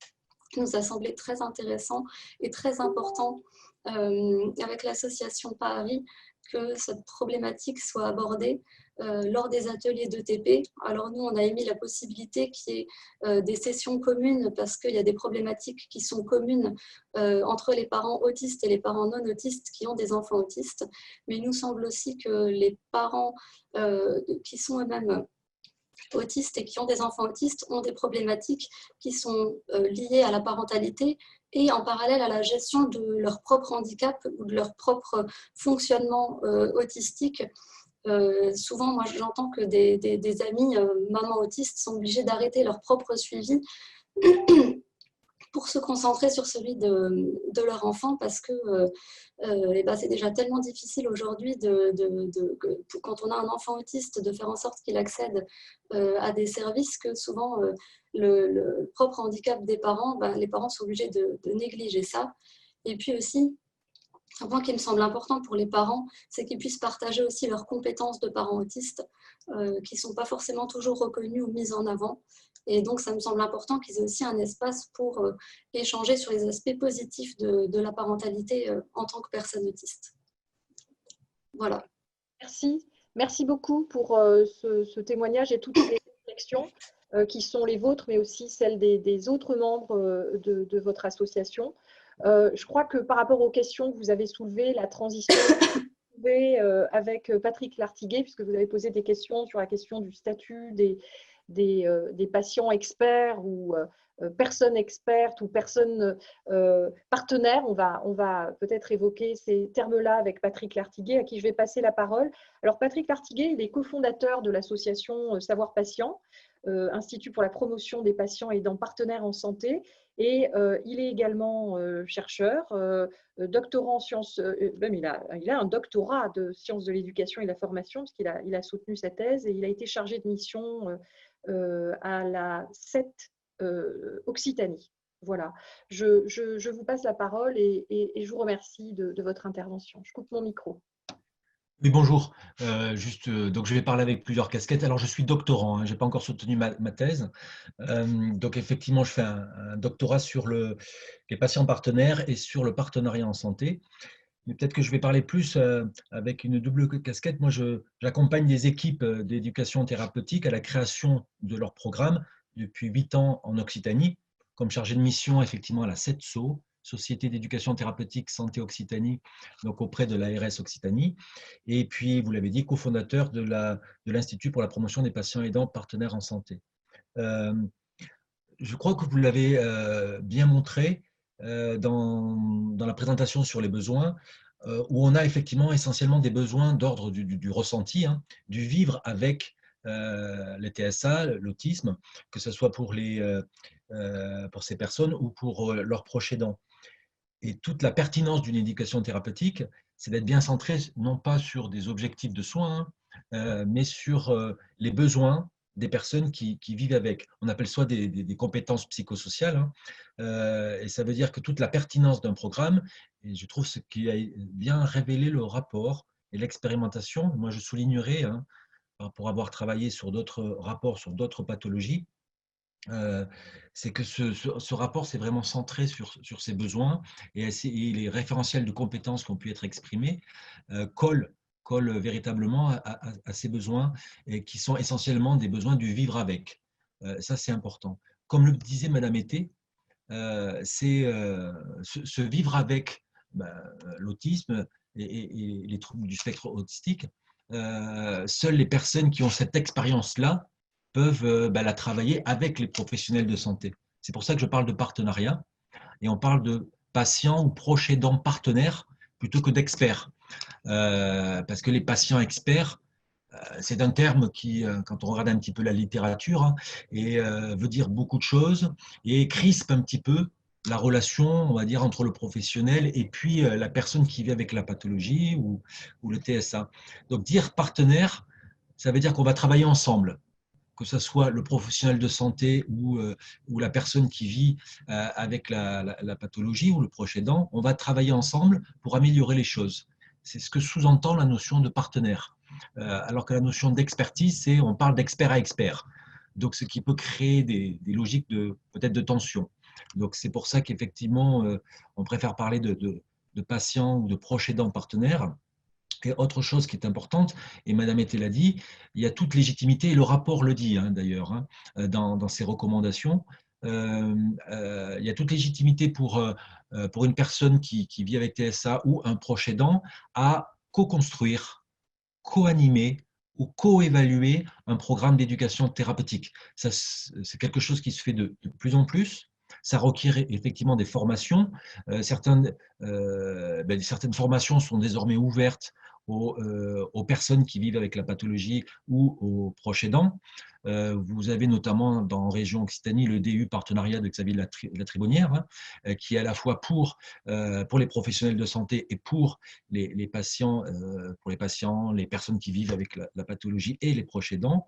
qui nous a semblé très intéressant et très important avec l'association PAHARI, que cette problématique soit abordée lors des ateliers d'ETP. Alors nous, on a émis la possibilité qu'il y ait des sessions communes parce qu'il y a des problématiques qui sont communes entre les parents autistes et les parents non autistes qui ont des enfants autistes. Mais il nous semble aussi que les parents qui sont eux-mêmes autistes et qui ont des enfants autistes ont des problématiques qui sont liées à la parentalité et en parallèle à la gestion de leur propre handicap ou de leur propre fonctionnement autistique. Souvent, moi, j'entends que des amis mamans autistes sont obligés d'arrêter leur propre suivi pour se concentrer sur celui de leur enfant parce que c'est déjà tellement difficile aujourd'hui quand on a un enfant autiste de faire en sorte qu'il accède à des services que souvent le propre handicap des parents, les parents sont obligés de négliger ça. Et puis aussi, un point qui me semble important pour les parents, c'est qu'ils puissent partager aussi leurs compétences de parents autistes qui ne sont pas forcément toujours reconnues ou mises en avant. Et donc, ça me semble important qu'ils aient aussi un espace pour échanger sur les aspects positifs de la parentalité en tant que personne autiste. Voilà. Merci beaucoup pour ce témoignage et toutes les réflexions. qui sont les vôtres, mais aussi celles des autres membres de votre association. Je crois que par rapport aux questions que vous avez soulevées, la transition avec Patrick Lartiguet, puisque vous avez posé des questions sur la question du statut des patients experts ou personnes expertes ou personnes partenaires. On va peut-être évoquer ces termes-là avec Patrick Lartiguet, à qui je vais passer la parole. Alors, Patrick Lartiguet, il est cofondateur de l'association Savoir Patient, Institut pour la promotion des patients aidants partenaires en santé. Et il est également chercheur, doctorant en sciences, même il a un doctorat de sciences de l'éducation et de la formation, parce qu'il a soutenu sa thèse, et il a été chargé de mission à la CET Occitanie. Voilà, je vous passe la parole et je vous remercie de votre intervention. Je coupe mon micro. Oui, bonjour. Donc je vais parler avec plusieurs casquettes. Alors, je suis doctorant, hein, je n'ai pas encore soutenu ma thèse. Donc, effectivement, je fais un doctorat sur les patients partenaires et sur le partenariat en santé. Mais peut-être que je vais parler plus avec une double casquette. Moi, j'accompagne des équipes d'éducation thérapeutique à la création de leurs programmes depuis 8 ans en Occitanie, comme chargé de mission effectivement à la CETSO, Société d'éducation thérapeutique santé Occitanie, donc auprès de l'ARS Occitanie. Et puis, vous l'avez dit, cofondateur de l'Institut pour la promotion des patients aidants partenaires en santé. Je crois que vous l'avez bien montré dans la présentation sur les besoins, où on a effectivement essentiellement des besoins d'ordre du ressenti, hein, du vivre avec les TSA, l'autisme, que ce soit pour ces personnes ou pour leurs proches aidants. Et toute la pertinence d'une éducation thérapeutique, c'est d'être bien centré non pas sur des objectifs de soins, mais sur les besoins des personnes qui vivent avec. On appelle ça des compétences psychosociales. Hein. Et ça veut dire que toute la pertinence d'un programme, et je trouve ce qui a bien révélé le rapport et l'expérimentation, moi je soulignerai, hein, pour avoir travaillé sur d'autres rapports, sur d'autres pathologies, c'est que ce rapport s'est vraiment centré sur ces besoins et les référentiels de compétences qui ont pu être exprimés collent véritablement à ces besoins et qui sont essentiellement des besoins du vivre avec. Ça, c'est important. Comme le disait Madame Été, c'est ce vivre avec l'autisme et les troubles du spectre autistique. Seules les personnes qui ont cette expérience-là peuvent la travailler avec les professionnels de santé. C'est pour ça que je parle de partenariat et on parle de patients ou proches aidants partenaires plutôt que d'experts. Parce que les patients experts, c'est un terme qui, quand on regarde un petit peu la littérature, hein, veut dire beaucoup de choses et crispe un petit peu la relation, on va dire, entre le professionnel et puis la personne qui vit avec la pathologie ou le TSA. Donc, dire partenaire, ça veut dire qu'on va travailler ensemble, que ce soit le professionnel de santé ou la personne qui vit avec la pathologie ou le proche aidant, on va travailler ensemble pour améliorer les choses. C'est ce que sous-entend la notion de partenaire. Alors que la notion d'expertise, c'est on parle d'expert à expert. Donc, ce qui peut créer des logiques peut-être de tension. Donc, c'est pour ça qu'effectivement, on préfère parler de patients ou de proches aidants partenaires. Et autre chose qui est importante, et Madame Été l'a dit, il y a toute légitimité, et le rapport le dit hein, d'ailleurs, hein, dans ses recommandations, il y a toute légitimité pour une personne qui vit avec TSA ou un proche aidant à co-construire, co-animer ou co-évaluer un programme d'éducation thérapeutique. C'est quelque chose qui se fait de plus en plus. Ça requiert effectivement des formations. Certaines formations sont désormais ouvertes aux personnes qui vivent avec la pathologie ou aux proches aidants. Vous avez notamment dans région Occitanie le DU partenariat de Xavier la Tribonnière, hein, qui est à la fois pour les professionnels de santé et pour les patients, les personnes qui vivent avec la pathologie et les proches aidants,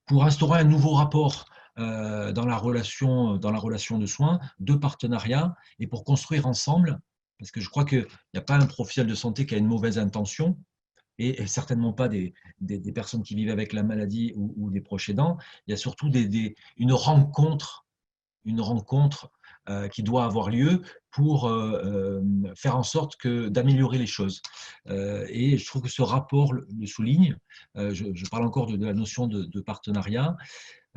pour instaurer un nouveau rapport dans la relation de soins, de partenariat, et pour construire ensemble, parce que je crois qu'il n'y a pas un professionnel de santé qui a une mauvaise intention, et certainement pas des personnes qui vivent avec la maladie ou des proches aidants. Il y a surtout une rencontre qui doit avoir lieu pour faire en sorte d'améliorer les choses. Et je trouve que ce rapport le souligne. Je parle encore de la notion de partenariat.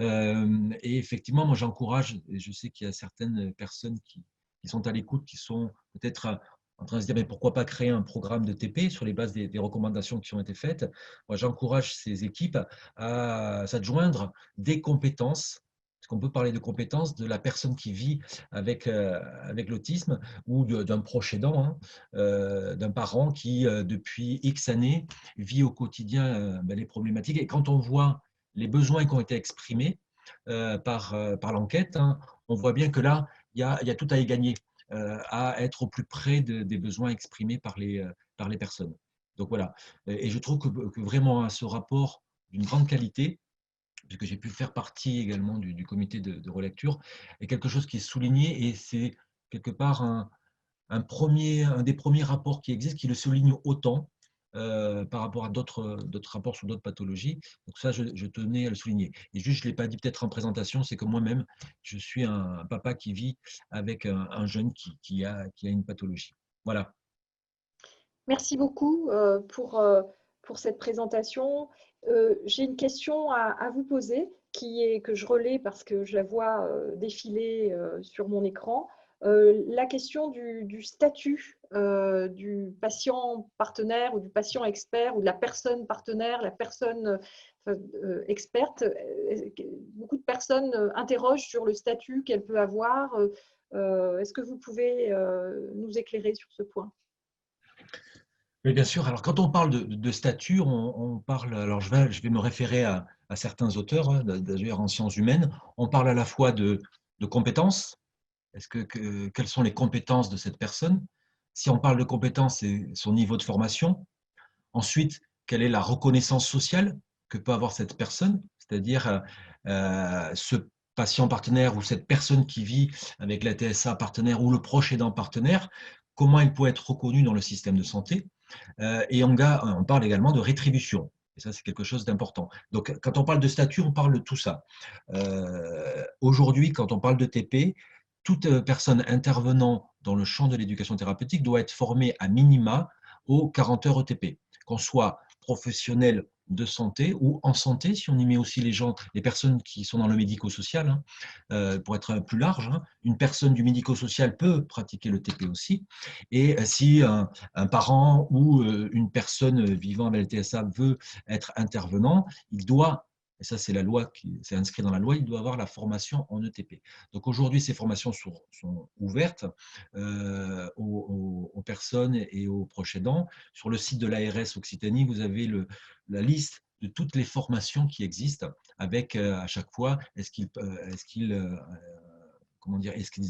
Et effectivement, moi j'encourage, et je sais qu'il y a certaines personnes qui sont à l'écoute, qui sont peut-être en train de se dire mais pourquoi pas créer un programme de TP sur les bases des recommandations qui ont été faites. Moi j'encourage ces équipes à s'adjoindre des compétences, parce qu'on peut parler de compétences de la personne qui vit avec l'autisme ou d'un proche aidant, hein, d'un parent qui depuis X années vit au quotidien les problématiques. Et quand on voit les besoins qui ont été exprimés par l'enquête, hein, on voit bien que là, il y a tout à y gagner, à être au plus près des besoins exprimés par les personnes. Donc voilà, et je trouve que vraiment ce rapport d'une grande qualité, puisque j'ai pu faire partie également du comité de relecture, est quelque chose qui est souligné, et c'est quelque part un des premiers rapports qui existent qui le souligne autant par rapport à d'autres rapports sur d'autres pathologies. Donc ça, je tenais à le souligner. Et juste, je ne l'ai pas dit peut-être en présentation, c'est que moi-même, je suis un papa qui vit avec un jeune qui a une pathologie. Voilà. Merci beaucoup pour cette présentation. J'ai une question à vous poser que je relais parce que je la vois défiler sur mon écran. La question du statut du patient partenaire ou du patient expert ou de la personne partenaire, la personne experte. Beaucoup de personnes interrogent sur le statut qu'elle peut avoir. Est-ce que vous pouvez nous éclairer sur ce point ? Oui, bien sûr. Alors, quand on parle de statut, on parle. Alors, je vais me référer à certains auteurs, hein, d'ailleurs en sciences humaines. On parle à la fois de compétences. Quelles sont les compétences de cette personne? Si on parle de compétences, c'est son niveau de formation. Ensuite, quelle est la reconnaissance sociale que peut avoir cette personne? C'est-à-dire ce patient partenaire ou cette personne qui vit avec la TSA partenaire ou le proche aidant partenaire, comment il peut être reconnu dans le système de santé? Et on parle également de rétribution. Et ça, c'est quelque chose d'important. Donc, quand on parle de statut, on parle de tout ça. Aujourd'hui, quand on parle de TP, toute personne intervenant dans le champ de l'éducation thérapeutique doit être formée à minima aux 40 heures ETP, qu'on soit professionnel de santé ou en santé, si on y met aussi les personnes qui sont dans le médico-social, hein, pour être plus large. Hein, une personne du médico-social peut pratiquer le TP aussi. Et si un parent ou une personne vivant avec le TSA veut être intervenant, il doit, et ça c'est la loi c'est inscrit dans la loi, il doit avoir la formation en ETP. Donc aujourd'hui, ces formations sont ouvertes aux personnes et aux proches aidants. Sur le site de l'ARS Occitanie, vous avez la liste de toutes les formations qui existent, avec à chaque fois, est-ce qu'ils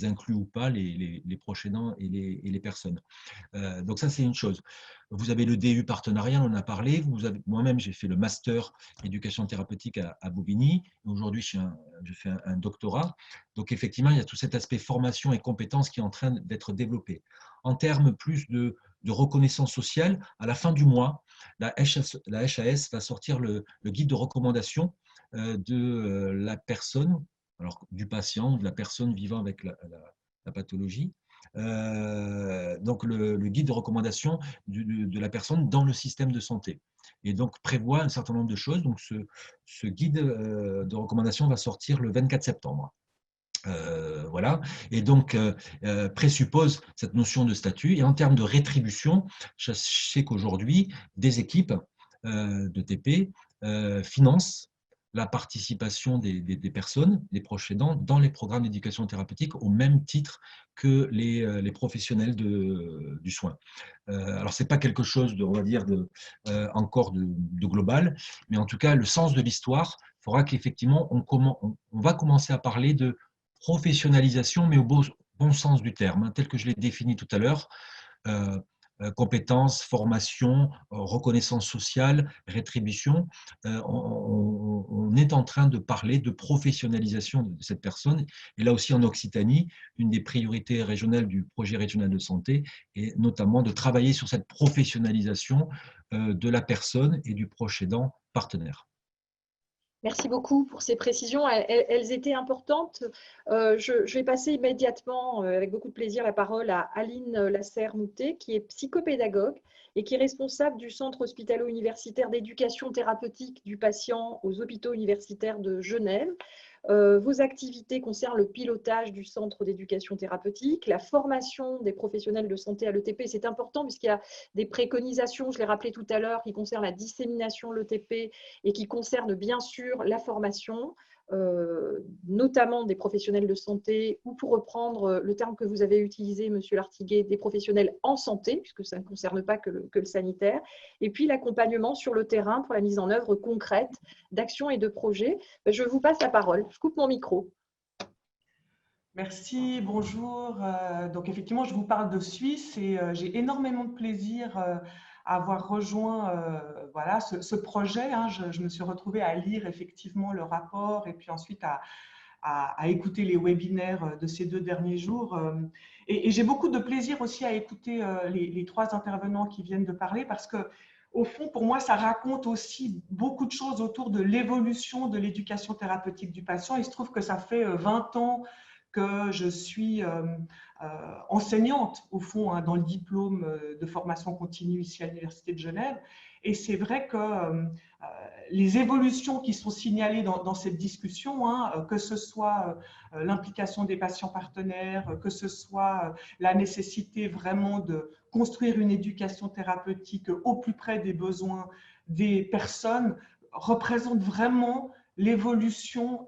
incluent ou pas les proches aidants et les personnes. Donc ça, c'est une chose. Vous avez le DU partenariat, on en a parlé. Moi-même, j'ai fait le master éducation thérapeutique à Bobigny. Aujourd'hui, je fais un doctorat. Donc effectivement, il y a tout cet aspect formation et compétences qui est en train d'être développé. En termes plus de reconnaissance sociale, à la fin du mois, la HAS va sortir le guide de recommandation de la personne, alors du patient ou de la personne vivant avec la pathologie. Donc le guide de recommandation de la personne dans le système de santé. Et donc prévoit un certain nombre de choses. Donc ce guide de recommandation va sortir le 24 septembre. Voilà, et donc présuppose cette notion de statut. Et en termes de rétribution, je sais qu'aujourd'hui, des équipes de TP financent la participation des personnes, des proches aidants, dans les programmes d'éducation thérapeutique au même titre que les professionnels du soin. Alors, ce n'est pas quelque chose, on va dire, encore de global, mais en tout cas, le sens de l'histoire fera qu'effectivement, on va commencer à parler de professionnalisation, mais au bon sens du terme, hein, tel que je l'ai défini tout à l'heure. Compétences, formation, reconnaissance sociale, rétribution. On est en train de parler de professionnalisation de cette personne. Et là aussi, en Occitanie, une des priorités régionales du projet régional de santé est notamment de travailler sur cette professionnalisation de la personne et du proche aidant partenaire. Merci beaucoup pour ces précisions. Elles étaient importantes. Je vais passer immédiatement, avec beaucoup de plaisir, la parole à Aline Lasserre-Moutet, qui est psychopédagogue et qui est responsable du Centre hospitalo-universitaire d'éducation thérapeutique du patient aux hôpitaux universitaires de Genève. Vos activités concernent le pilotage du centre d'éducation thérapeutique, la formation des professionnels de santé à l'ETP. C'est important puisqu'il y a des préconisations, je l'ai rappelé tout à l'heure, qui concernent la dissémination de l'ETP et qui concernent bien sûr la formation, notamment des professionnels de santé, ou pour reprendre le terme que vous avez utilisé, Monsieur Lartiguet, des professionnels en santé, puisque ça ne concerne pas que le sanitaire, et puis l'accompagnement sur le terrain pour la mise en œuvre concrète d'actions et de projets. Je vous passe la parole. Je coupe mon micro. Merci, bonjour. Donc effectivement, je vous parle de Suisse et j'ai énormément de plaisir à avoir rejoint voilà, ce projet. Hein. Je me suis retrouvée à lire effectivement le rapport et puis ensuite à écouter les webinaires de ces 2 derniers jours. Et j'ai beaucoup de plaisir aussi à écouter les 3 intervenants qui viennent de parler parce que au fond, pour moi, ça raconte aussi beaucoup de choses autour de l'évolution de l'éducation thérapeutique du patient. Il se trouve que ça fait 20 ans que je suis enseignante, au fond, hein, dans le diplôme de formation continue ici à l'Université de Genève. Et c'est vrai que les évolutions qui sont signalées dans cette discussion, hein, que ce soit l'implication des patients partenaires, que ce soit la nécessité vraiment de construire une éducation thérapeutique au plus près des besoins des personnes, représentent vraiment l'évolution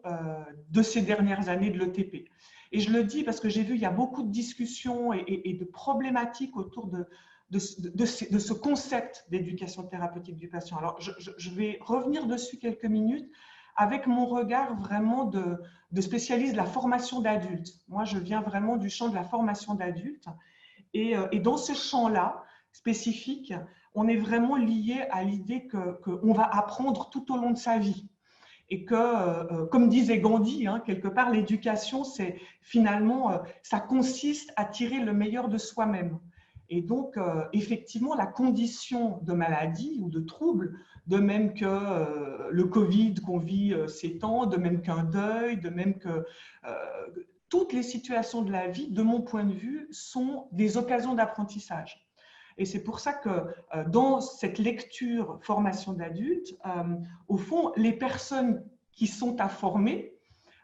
de ces dernières années de l'ETP. Et je le dis parce que j'ai vu, il y a beaucoup de discussions et de problématiques autour de ce concept d'éducation thérapeutique du patient. Alors, je vais revenir dessus quelques minutes avec mon regard vraiment de spécialiste de la formation d'adultes. Moi, je viens vraiment du champ de la formation d'adultes. Et dans ce champ-là, spécifique, on est vraiment lié à l'idée qu'on va apprendre tout au long de sa vie. Et que, comme disait Gandhi, hein, quelque part, l'éducation, c'est finalement, ça consiste à tirer le meilleur de soi-même. Et donc, effectivement, la condition de maladie ou de trouble, de même que le Covid qu'on vit ces temps, de même qu'un deuil, de même que toutes les situations de la vie, de mon point de vue, sont des occasions d'apprentissage. Et c'est pour ça que dans cette lecture formation d'adultes, au fond, les personnes qui sont à former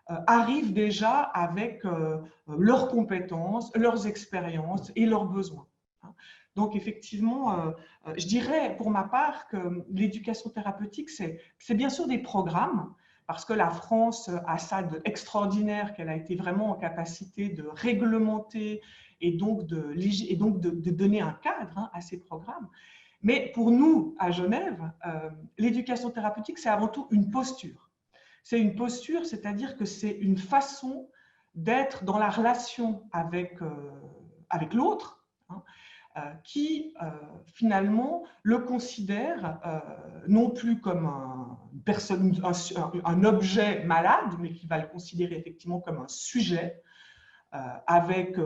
arrivent déjà avec leurs compétences, leurs expériences et leurs besoins. Donc effectivement, je dirais pour ma part que l'éducation thérapeutique, c'est bien sûr des programmes, parce que la France a ça d'extraordinaire, qu'elle a été vraiment en capacité de réglementer et donc de donner un cadre à ces programmes. Mais pour nous, à Genève, l'éducation thérapeutique, c'est avant tout une posture. C'est une posture, c'est-à-dire que c'est une façon d'être dans la relation avec l'autre, hein, qui finalement le considère non plus comme un objet malade, mais qui va le considérer effectivement comme un sujet avec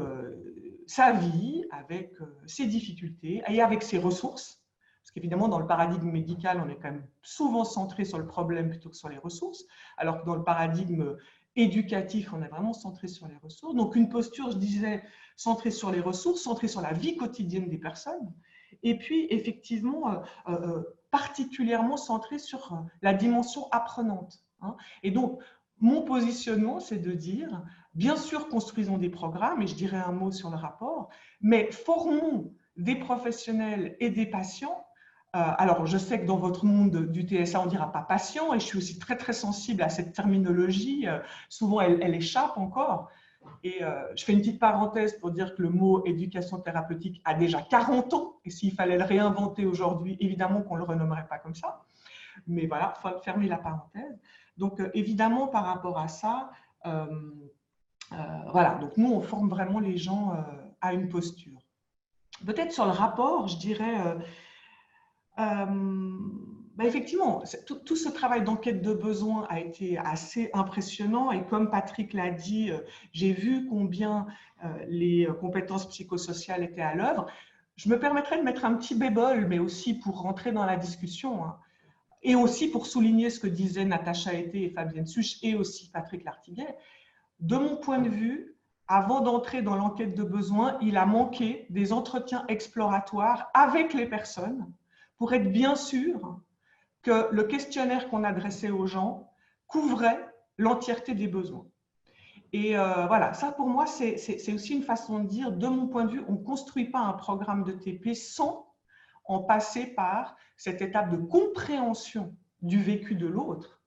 sa vie, avec ses difficultés et avec ses ressources. Parce qu'évidemment, dans le paradigme médical, on est quand même souvent centré sur le problème plutôt que sur les ressources, alors que dans le paradigme éducatif, on est vraiment centré sur les ressources. Donc, une posture, je disais, centrée sur les ressources, centrée sur la vie quotidienne des personnes, et puis, effectivement, particulièrement centrée sur la dimension apprenante. Hein. Et donc, mon positionnement, c'est de dire, bien sûr, construisons des programmes, et je dirais un mot sur le rapport, mais formons des professionnels et des patients. Alors, je sais que dans votre monde du TSA, on ne dira pas patient, et je suis aussi très, très sensible à cette terminologie. Souvent, elle échappe encore. Et je fais une petite parenthèse pour dire que le mot éducation thérapeutique a déjà 40 ans, et s'il fallait le réinventer aujourd'hui, évidemment qu'on ne le renommerait pas comme ça. Mais voilà, il faut fermer la parenthèse. Donc, évidemment, par rapport à ça, voilà, donc nous, on forme vraiment les gens à une posture. Peut-être sur le rapport, je dirais, effectivement, tout ce travail d'enquête de besoins a été assez impressionnant et comme Patrick l'a dit, j'ai vu combien les compétences psychosociales étaient à l'œuvre. Je me permettrai de mettre un petit bémol, mais aussi pour rentrer dans la discussion, hein. Et aussi, pour souligner ce que disaient Natacha Été et Fabienne Such et aussi Patrick Lartiguet, de mon point de vue, avant d'entrer dans l'enquête de besoin, il a manqué des entretiens exploratoires avec les personnes pour être bien sûr que le questionnaire qu'on adressait aux gens couvrait l'entièreté des besoins. Et voilà, ça pour moi, c'est aussi une façon de dire, de mon point de vue, on ne construit pas un programme de TP sans en passer par cette étape de compréhension du vécu de l'autre.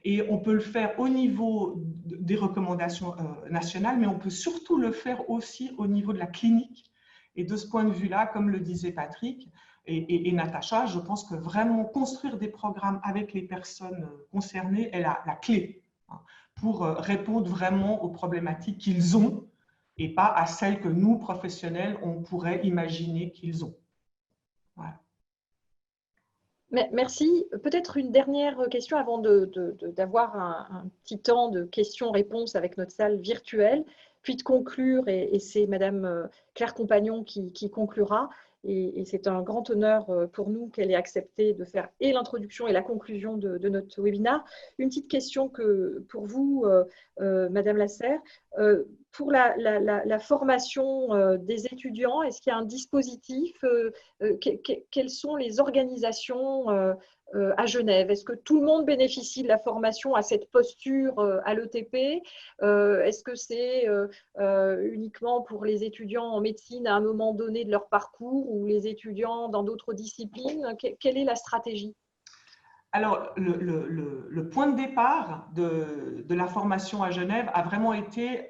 Et on peut le faire au niveau des recommandations nationales, mais on peut surtout le faire aussi au niveau de la clinique. Et de ce point de vue-là, comme le disait Patrick et Natacha, je pense que vraiment construire des programmes avec les personnes concernées est la clé pour répondre vraiment aux problématiques qu'ils ont et pas à celles que nous, professionnels, on pourrait imaginer qu'ils ont. Voilà. Merci. Peut-être une dernière question avant d'avoir un petit temps de questions-réponses avec notre salle virtuelle, puis de conclure, et c'est Madame Claire Compagnon qui conclura. Et c'est un grand honneur pour nous qu'elle ait accepté de faire et l'introduction et la conclusion de notre webinaire. Une petite question pour vous, Madame Lasserre. Pour la formation des étudiants, est-ce qu'il y a un dispositif? Quelles sont les organisations à Genève? Est-ce que tout le monde bénéficie de la formation à cette posture à l'ETP? Est-ce que c'est uniquement pour les étudiants en médecine à un moment donné de leur parcours ou les étudiants dans d'autres disciplines? Quelle est la stratégie? Alors, le point de départ de la formation à Genève a vraiment été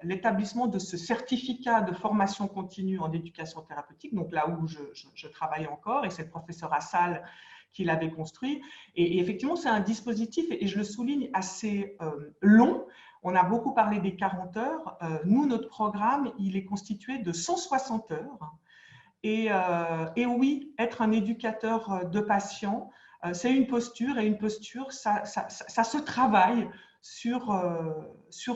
l'établissement de ce certificat de formation continue en éducation thérapeutique, donc là où je travaille encore, et c'est le professeur Assal qui l'avait construit. Et effectivement, c'est un dispositif, et je le souligne, assez long. On a beaucoup parlé des 40 heures. Nous, notre programme, il est constitué de 160 heures. Et oui, être un éducateur de patients, c'est une posture, et une posture, ça se travaille sur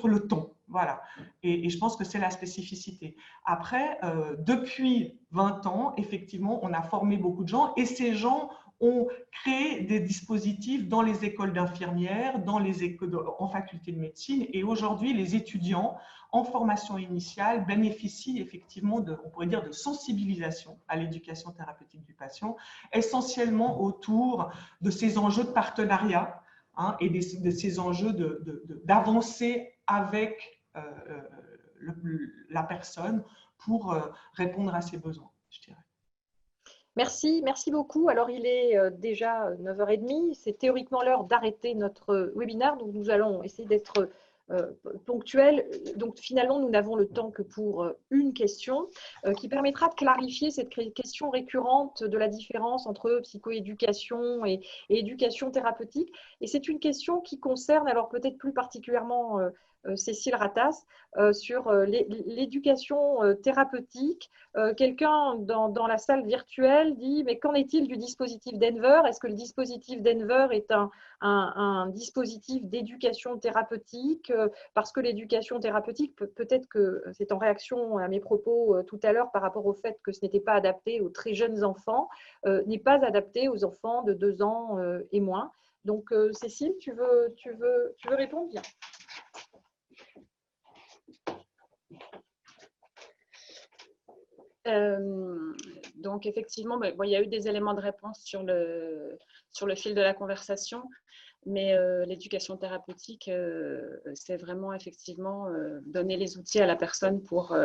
le temps. Voilà. Et je pense que c'est la spécificité. Après, depuis 20 ans, effectivement, on a formé beaucoup de gens, et ces gens ont créé des dispositifs dans les écoles d'infirmières, en faculté de médecine, et aujourd'hui, les étudiants en formation initiale bénéficient effectivement on pourrait dire, de sensibilisation à l'éducation thérapeutique du patient, essentiellement autour de ces enjeux de partenariat et de ces enjeux d'avancer avec la personne pour répondre à ses besoins, je dirais. Merci beaucoup. Alors, il est déjà 9h30. C'est théoriquement l'heure d'arrêter notre webinaire. Donc, nous allons essayer d'être ponctuels. Donc, finalement, nous n'avons le temps que pour une question qui permettra de clarifier cette question récurrente de la différence entre psychoéducation et éducation thérapeutique. Et c'est une question qui concerne, alors peut-être plus particulièrement Cécile Ratas, sur l'éducation thérapeutique. Quelqu'un dans la salle virtuelle dit, mais qu'en est-il du dispositif Denver? Est-ce que le dispositif Denver est un dispositif d'éducation thérapeutique? Parce que l'éducation thérapeutique, peut-être que c'est en réaction à mes propos tout à l'heure par rapport au fait que ce n'était pas adapté aux très jeunes enfants, n'est pas adapté aux enfants de 2 ans et moins. Donc, Cécile, tu veux répondre? Bien. Donc effectivement, il y a eu des éléments de réponse sur le fil de la conversation, mais l'éducation thérapeutique, c'est vraiment effectivement donner les outils à la personne pour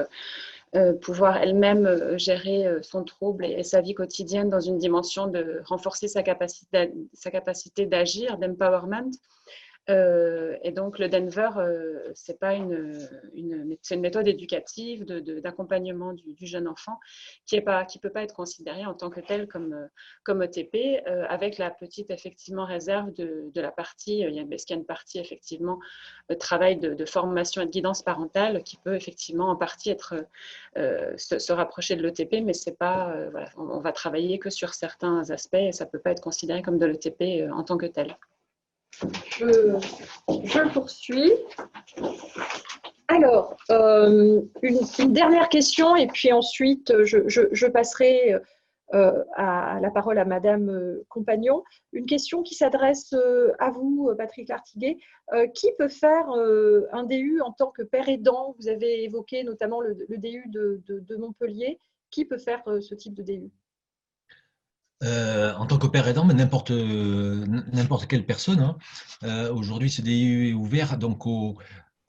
pouvoir elle-même gérer son trouble et sa vie quotidienne dans une dimension de renforcer sa capacité d'agir, d'empowerment. Et donc, le Denver, c'est une méthode éducative d'accompagnement du jeune enfant qui peut pas être considérée en tant que telle comme ETP, avec la petite effectivement réserve de la partie, parce qu'il y a une partie effectivement travail de formation et de guidance parentale qui peut effectivement en partie se rapprocher de l'ETP, mais c'est pas, voilà, on va travailler que sur certains aspects et ça peut pas être considéré comme de l'ETP en tant que tel. Je poursuis. Alors, une dernière question et puis ensuite je passerai la parole à Madame Compagnon. Une question qui s'adresse à vous, Patrick Lartiguet. Qui peut faire un DU en tant que père aidant? Vous avez évoqué notamment le DU de Montpellier. Qui peut faire ce type de DU? En tant que père aidant, mais n'importe quelle personne. Hein. Aujourd'hui, ce DU est ouvert donc aux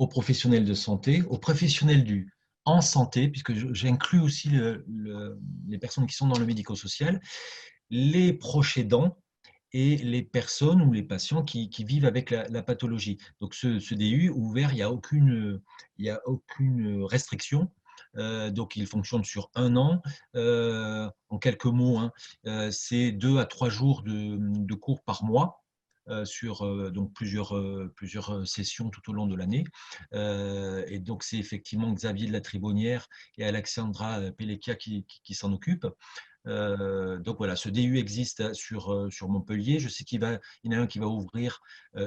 professionnels de santé, aux professionnels en santé, puisque j'inclus aussi les personnes qui sont dans le médico-social, les proches aidants et les personnes ou les patients qui vivent avec la pathologie. Donc ce DU ouvert, il n'y a aucune restriction. Donc il fonctionne sur 1 an. En quelques mots, hein, c'est 2 à 3 jours de cours par mois. Sur donc plusieurs sessions tout au long de l'année. Et donc, c'est effectivement Xavier de la Tribonnière et Alexandra Pelekia qui s'en occupent. Donc voilà, ce DU existe sur Montpellier. Je sais qu'il y en a un qui va ouvrir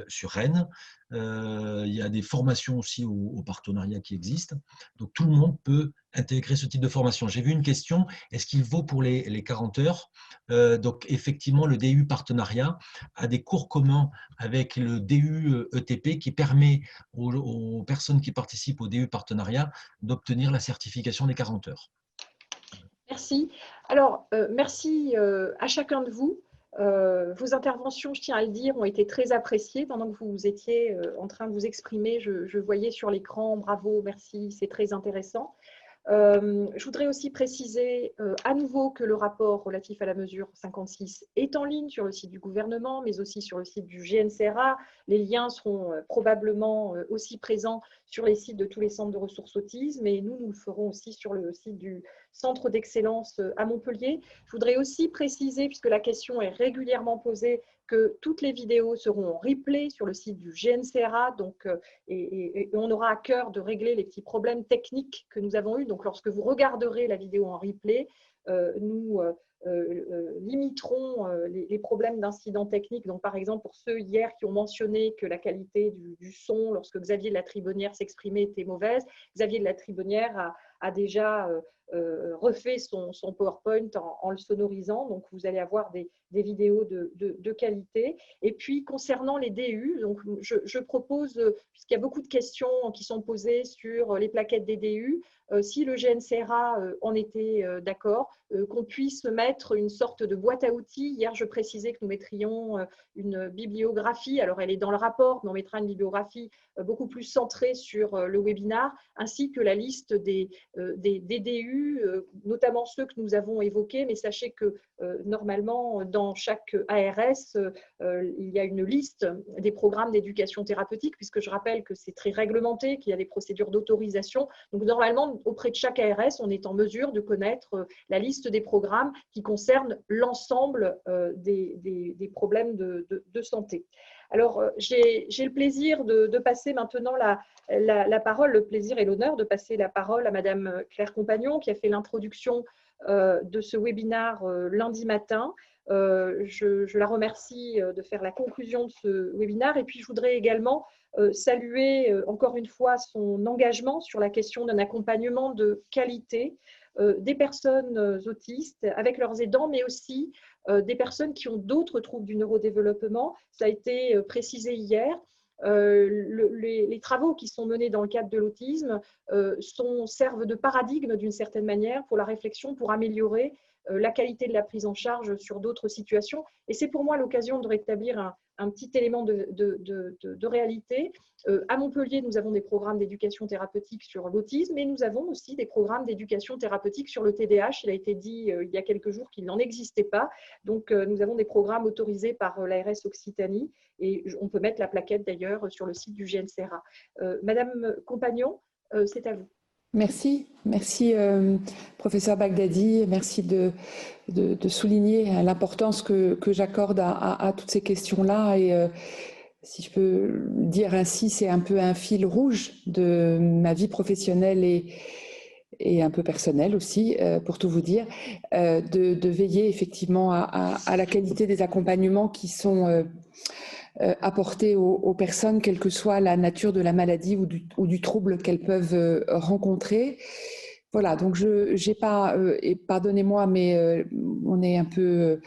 sur Rennes. Il y a des formations aussi au partenariat qui existent. Donc tout le monde peut intégrer ce type de formation. J'ai vu une question, est-ce qu'il vaut pour les 40 heures? Donc effectivement, le DU partenariat a des cours communs avec le DU ETP qui permet aux personnes qui participent au DU partenariat d'obtenir la certification des 40 heures. Merci. Alors, merci à chacun de vous. Vos interventions, je tiens à le dire, ont été très appréciées. Pendant que vous étiez en train de vous exprimer, je voyais sur l'écran, bravo, merci, c'est très intéressant. Je voudrais aussi préciser à nouveau que le rapport relatif à la mesure 56 est en ligne sur le site du gouvernement, mais aussi sur le site du GNCRA. Les liens seront probablement aussi présents sur les sites de tous les centres de ressources autisme, et nous le ferons aussi sur le site du Centre d'excellence à Montpellier. Je voudrais aussi préciser, puisque la question est régulièrement posée, que toutes les vidéos seront en replay sur le site du GNCRA, donc, et on aura à cœur de régler les petits problèmes techniques que nous avons eus. Donc, lorsque vous regarderez la vidéo en replay, nous limiterons les problèmes d'incidents techniques. Donc, par exemple, pour ceux hier qui ont mentionné que la qualité du son, lorsque Xavier de la Tribonnière s'exprimait, était mauvaise, Xavier de la Tribonnière a déjà refait son PowerPoint en le sonorisant. Donc, vous allez avoir des vidéos de qualité. Et puis, concernant les DU, donc, je propose, puisqu'il y a beaucoup de questions qui sont posées sur les plaquettes des DU, si le GNCRA en était d'accord, qu'on puisse mettre une sorte de boîte à outils. Hier, je précisais que nous mettrions une bibliographie. Alors, elle est dans le rapport, mais on mettra une bibliographie beaucoup plus centrée sur le webinar, ainsi que la liste des DU, notamment ceux que nous avons évoqués. Mais sachez que normalement, dans chaque ARS, il y a une liste des programmes d'éducation thérapeutique, puisque je rappelle que c'est très réglementé, qu'il y a des procédures d'autorisation. Donc, normalement, auprès de chaque ARS, on est en mesure de connaître la liste des programmes qui concernent l'ensemble des problèmes de santé. Alors, j'ai le plaisir de passer maintenant la parole, le plaisir et l'honneur de passer la parole à Madame Claire Compagnon, qui a fait l'introduction de ce webinaire lundi matin. Je la remercie de faire la conclusion de ce webinaire, et puis je voudrais également saluer encore une fois son engagement sur la question d'un accompagnement de qualité des personnes autistes avec leurs aidants, mais aussi des personnes qui ont d'autres troubles du neurodéveloppement. Ça a été précisé hier. Les travaux qui sont menés dans le cadre de l'autisme servent de paradigme d'une certaine manière pour la réflexion, pour améliorer la qualité de la prise en charge sur d'autres situations. Et c'est pour moi l'occasion de rétablir un petit élément de réalité. À Montpellier, nous avons des programmes d'éducation thérapeutique sur l'autisme, mais nous avons aussi des programmes d'éducation thérapeutique sur le TDAH. Il a été dit il y a quelques jours qu'il n'en existait pas. Donc, nous avons des programmes autorisés par l'ARS Occitanie, et on peut mettre la plaquette d'ailleurs sur le site du GNCRA. Madame Compagnon, c'est à vous. Merci, professeur Bagdadi. Merci de souligner l'importance que j'accorde à toutes ces questions-là. Et si je peux le dire ainsi, c'est un peu un fil rouge de ma vie professionnelle et un peu personnelle aussi, pour tout vous dire, de veiller effectivement à la qualité des accompagnements qui sont apporter aux personnes, quelle que soit la nature de la maladie ou du trouble qu'elles peuvent rencontrer. Voilà, donc j'ai pas, et pardonnez-moi, mais on est un peu,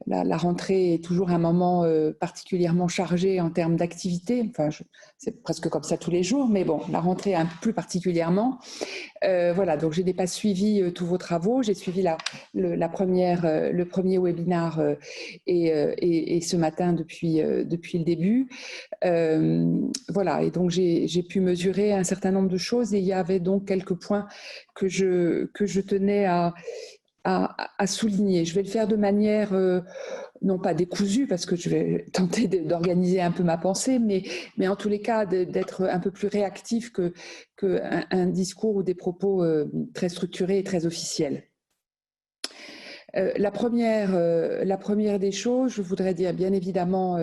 la rentrée est toujours un moment particulièrement chargé en termes d'activité. Enfin, c'est presque comme ça tous les jours, mais bon, la rentrée un peu plus particulièrement. Voilà, donc je n'ai pas suivi tous vos travaux. J'ai suivi le premier webinaire et ce matin depuis le début. Voilà, et donc j'ai pu mesurer un certain nombre de choses et il y avait donc quelques points que je tenais à souligner. Je vais le faire de manière non pas décousue, parce que je vais tenter d'organiser un peu ma pensée, mais en tous les cas d'être un peu plus réactif qu'un discours ou des propos très structurés et très officiels. La première des choses, je voudrais dire bien évidemment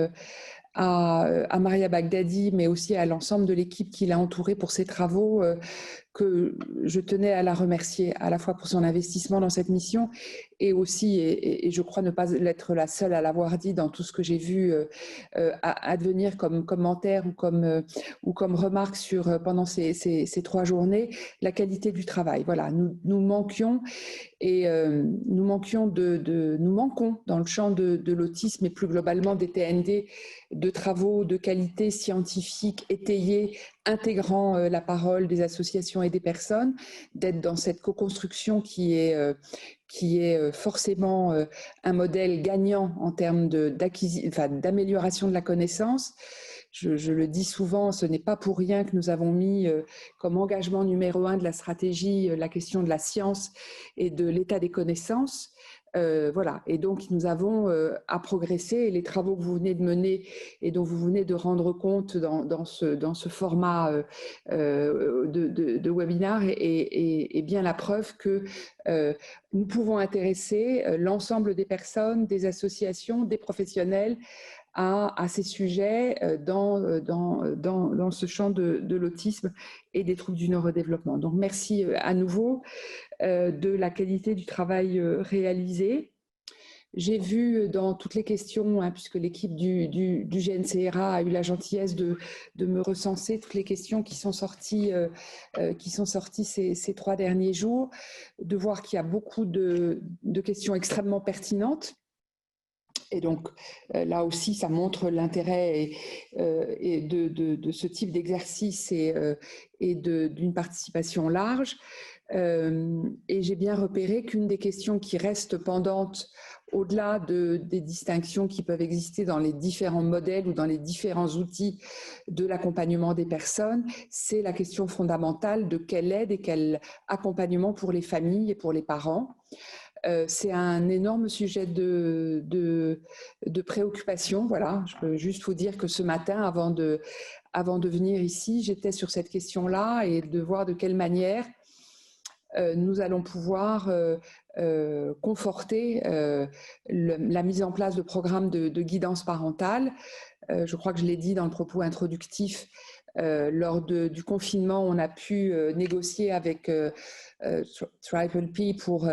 à Maria Baghdadi, mais aussi à l'ensemble de l'équipe qui l'a entourée pour ses travaux, que je tenais à la remercier à la fois pour son investissement dans cette mission et aussi, et je crois ne pas être la seule à l'avoir dit dans tout ce que j'ai vu advenir comme commentaire ou comme remarque pendant ces 3 journées, la qualité du travail. Voilà, nous manquions et nous manquons dans le champ de l'autisme et plus globalement des TND de travaux de qualité scientifique étayés, intégrant la parole des associations et des personnes, d'être dans cette co-construction qui est forcément un modèle gagnant en termes d'amélioration de la connaissance. Je le dis souvent, ce n'est pas pour rien que nous avons mis comme engagement numéro 1 de la stratégie la question de la science et de l'état des connaissances. Voilà, et donc nous avons à progresser et les travaux que vous venez de mener et dont vous venez de rendre compte dans ce format de webinaire est bien la preuve que nous pouvons intéresser l'ensemble des personnes, des associations, des professionnels à ces sujets dans ce champ de l'autisme et des troubles du neurodéveloppement. Donc merci à nouveau de la qualité du travail réalisé. J'ai vu dans toutes les questions, puisque l'équipe du GNCRA a eu la gentillesse de me recenser toutes les questions qui sont sorties ces 3 derniers jours, de voir qu'il y a beaucoup de questions extrêmement pertinentes. Et donc, là aussi, ça montre l'intérêt de ce type d'exercice et d'une participation large. Et j'ai bien repéré qu'une des questions qui reste pendante, au-delà des distinctions qui peuvent exister dans les différents modèles ou dans les différents outils de l'accompagnement des personnes, c'est la question fondamentale de quelle aide et quel accompagnement pour les familles et pour les parents. C'est un énorme sujet de préoccupation. Voilà, je peux juste vous dire que ce matin, avant de venir ici, j'étais sur cette question-là et de voir de quelle manière nous allons pouvoir conforter la mise en place de programmes de guidance parentale. Je crois que je l'ai dit dans le propos introductif. Lors du confinement, on a pu négocier avec Triple P pour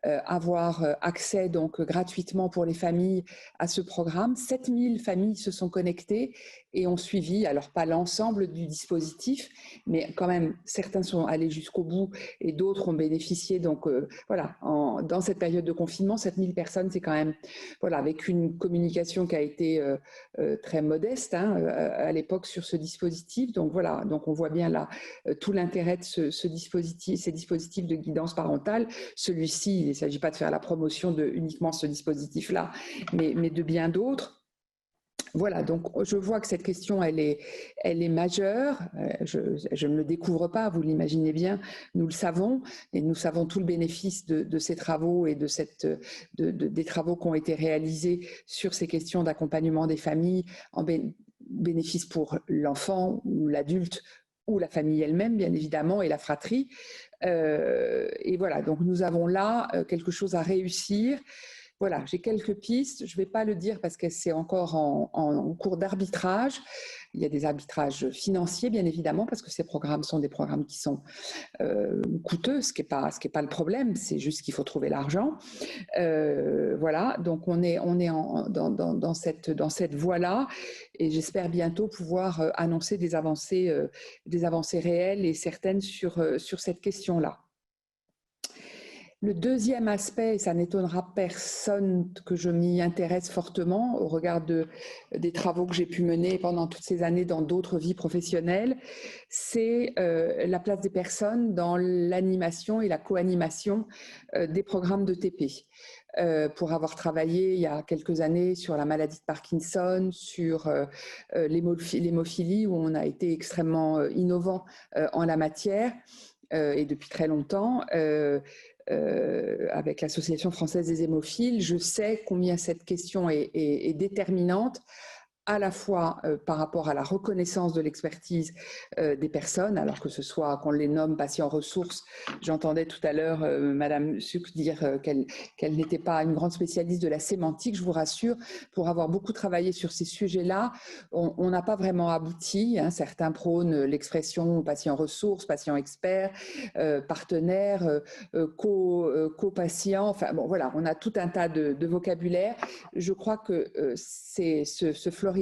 avoir accès donc gratuitement pour les familles à ce programme. 7000 familles se sont connectées et ont suivi, alors pas l'ensemble du dispositif, mais quand même certains sont allés jusqu'au bout et d'autres ont bénéficié. Donc voilà, dans cette période de confinement, 7000 personnes, c'est quand même, voilà, avec une communication qui a été très modeste à l'époque sur ce dispositif. Donc voilà, donc on voit bien là tout l'intérêt de ces dispositifs de guidance parentale. Celui-ci, il ne s'agit pas de faire la promotion de uniquement ce dispositif-là, mais de bien d'autres. Voilà, donc je vois que cette question, elle est majeure. Je ne le découvre pas, vous l'imaginez bien, nous le savons, et nous savons tout le bénéfice de ces travaux et des travaux qui ont été réalisés sur ces questions d'accompagnement des familles, en bénéfice pour l'enfant ou l'adulte ou la famille elle-même, bien évidemment, et la fratrie. Et voilà, donc nous avons là quelque chose à réussir. Voilà, j'ai quelques pistes. Je ne vais pas le dire parce que c'est encore en cours d'arbitrage. Il y a des arbitrages financiers, bien évidemment, parce que ces programmes sont des programmes qui sont coûteux, ce qui n'est pas le problème, c'est juste qu'il faut trouver l'argent. Voilà, donc on est dans cette voie-là et j'espère bientôt pouvoir annoncer des avancées réelles et certaines sur cette question-là. Le deuxième aspect, et ça n'étonnera personne que je m'y intéresse fortement au regard des travaux que j'ai pu mener pendant toutes ces années dans d'autres vies professionnelles, c'est la place des personnes dans l'animation et la co-animation des programmes de TP. Pour avoir travaillé il y a quelques années sur la maladie de Parkinson, sur l'hémophilie, où on a été extrêmement innovant en la matière, et depuis très longtemps, avec l'Association française des hémophiles, je sais combien cette question est déterminante, à la fois par rapport à la reconnaissance de l'expertise des personnes, alors que ce soit qu'on les nomme patients ressources. J'entendais tout à l'heure Madame Sucre dire qu'elle n'était pas une grande spécialiste de la sémantique. Je vous rassure, pour avoir beaucoup travaillé sur ces sujets-là, on n'a pas vraiment abouti. Hein. Certains prônent l'expression patient ressources, patient expert, partenaire, co-patient. Enfin bon, voilà, on a tout un tas de vocabulaire. Je crois que ce florilège,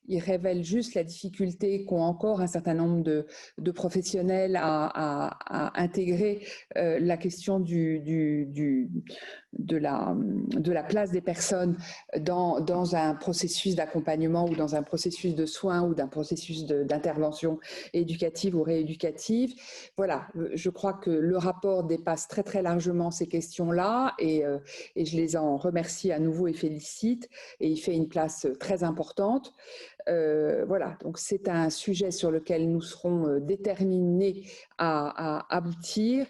il révèle juste la difficulté qu'ont encore un certain nombre de professionnels à intégrer la question de la place des personnes dans un processus d'accompagnement ou dans un processus de soins ou d'un processus d'intervention éducative ou rééducative. Voilà, je crois que le rapport dépasse très très largement ces questions-là et je les en remercie à nouveau et félicite, et il fait une place très importante. Voilà, donc c'est un sujet sur lequel nous serons déterminés à aboutir,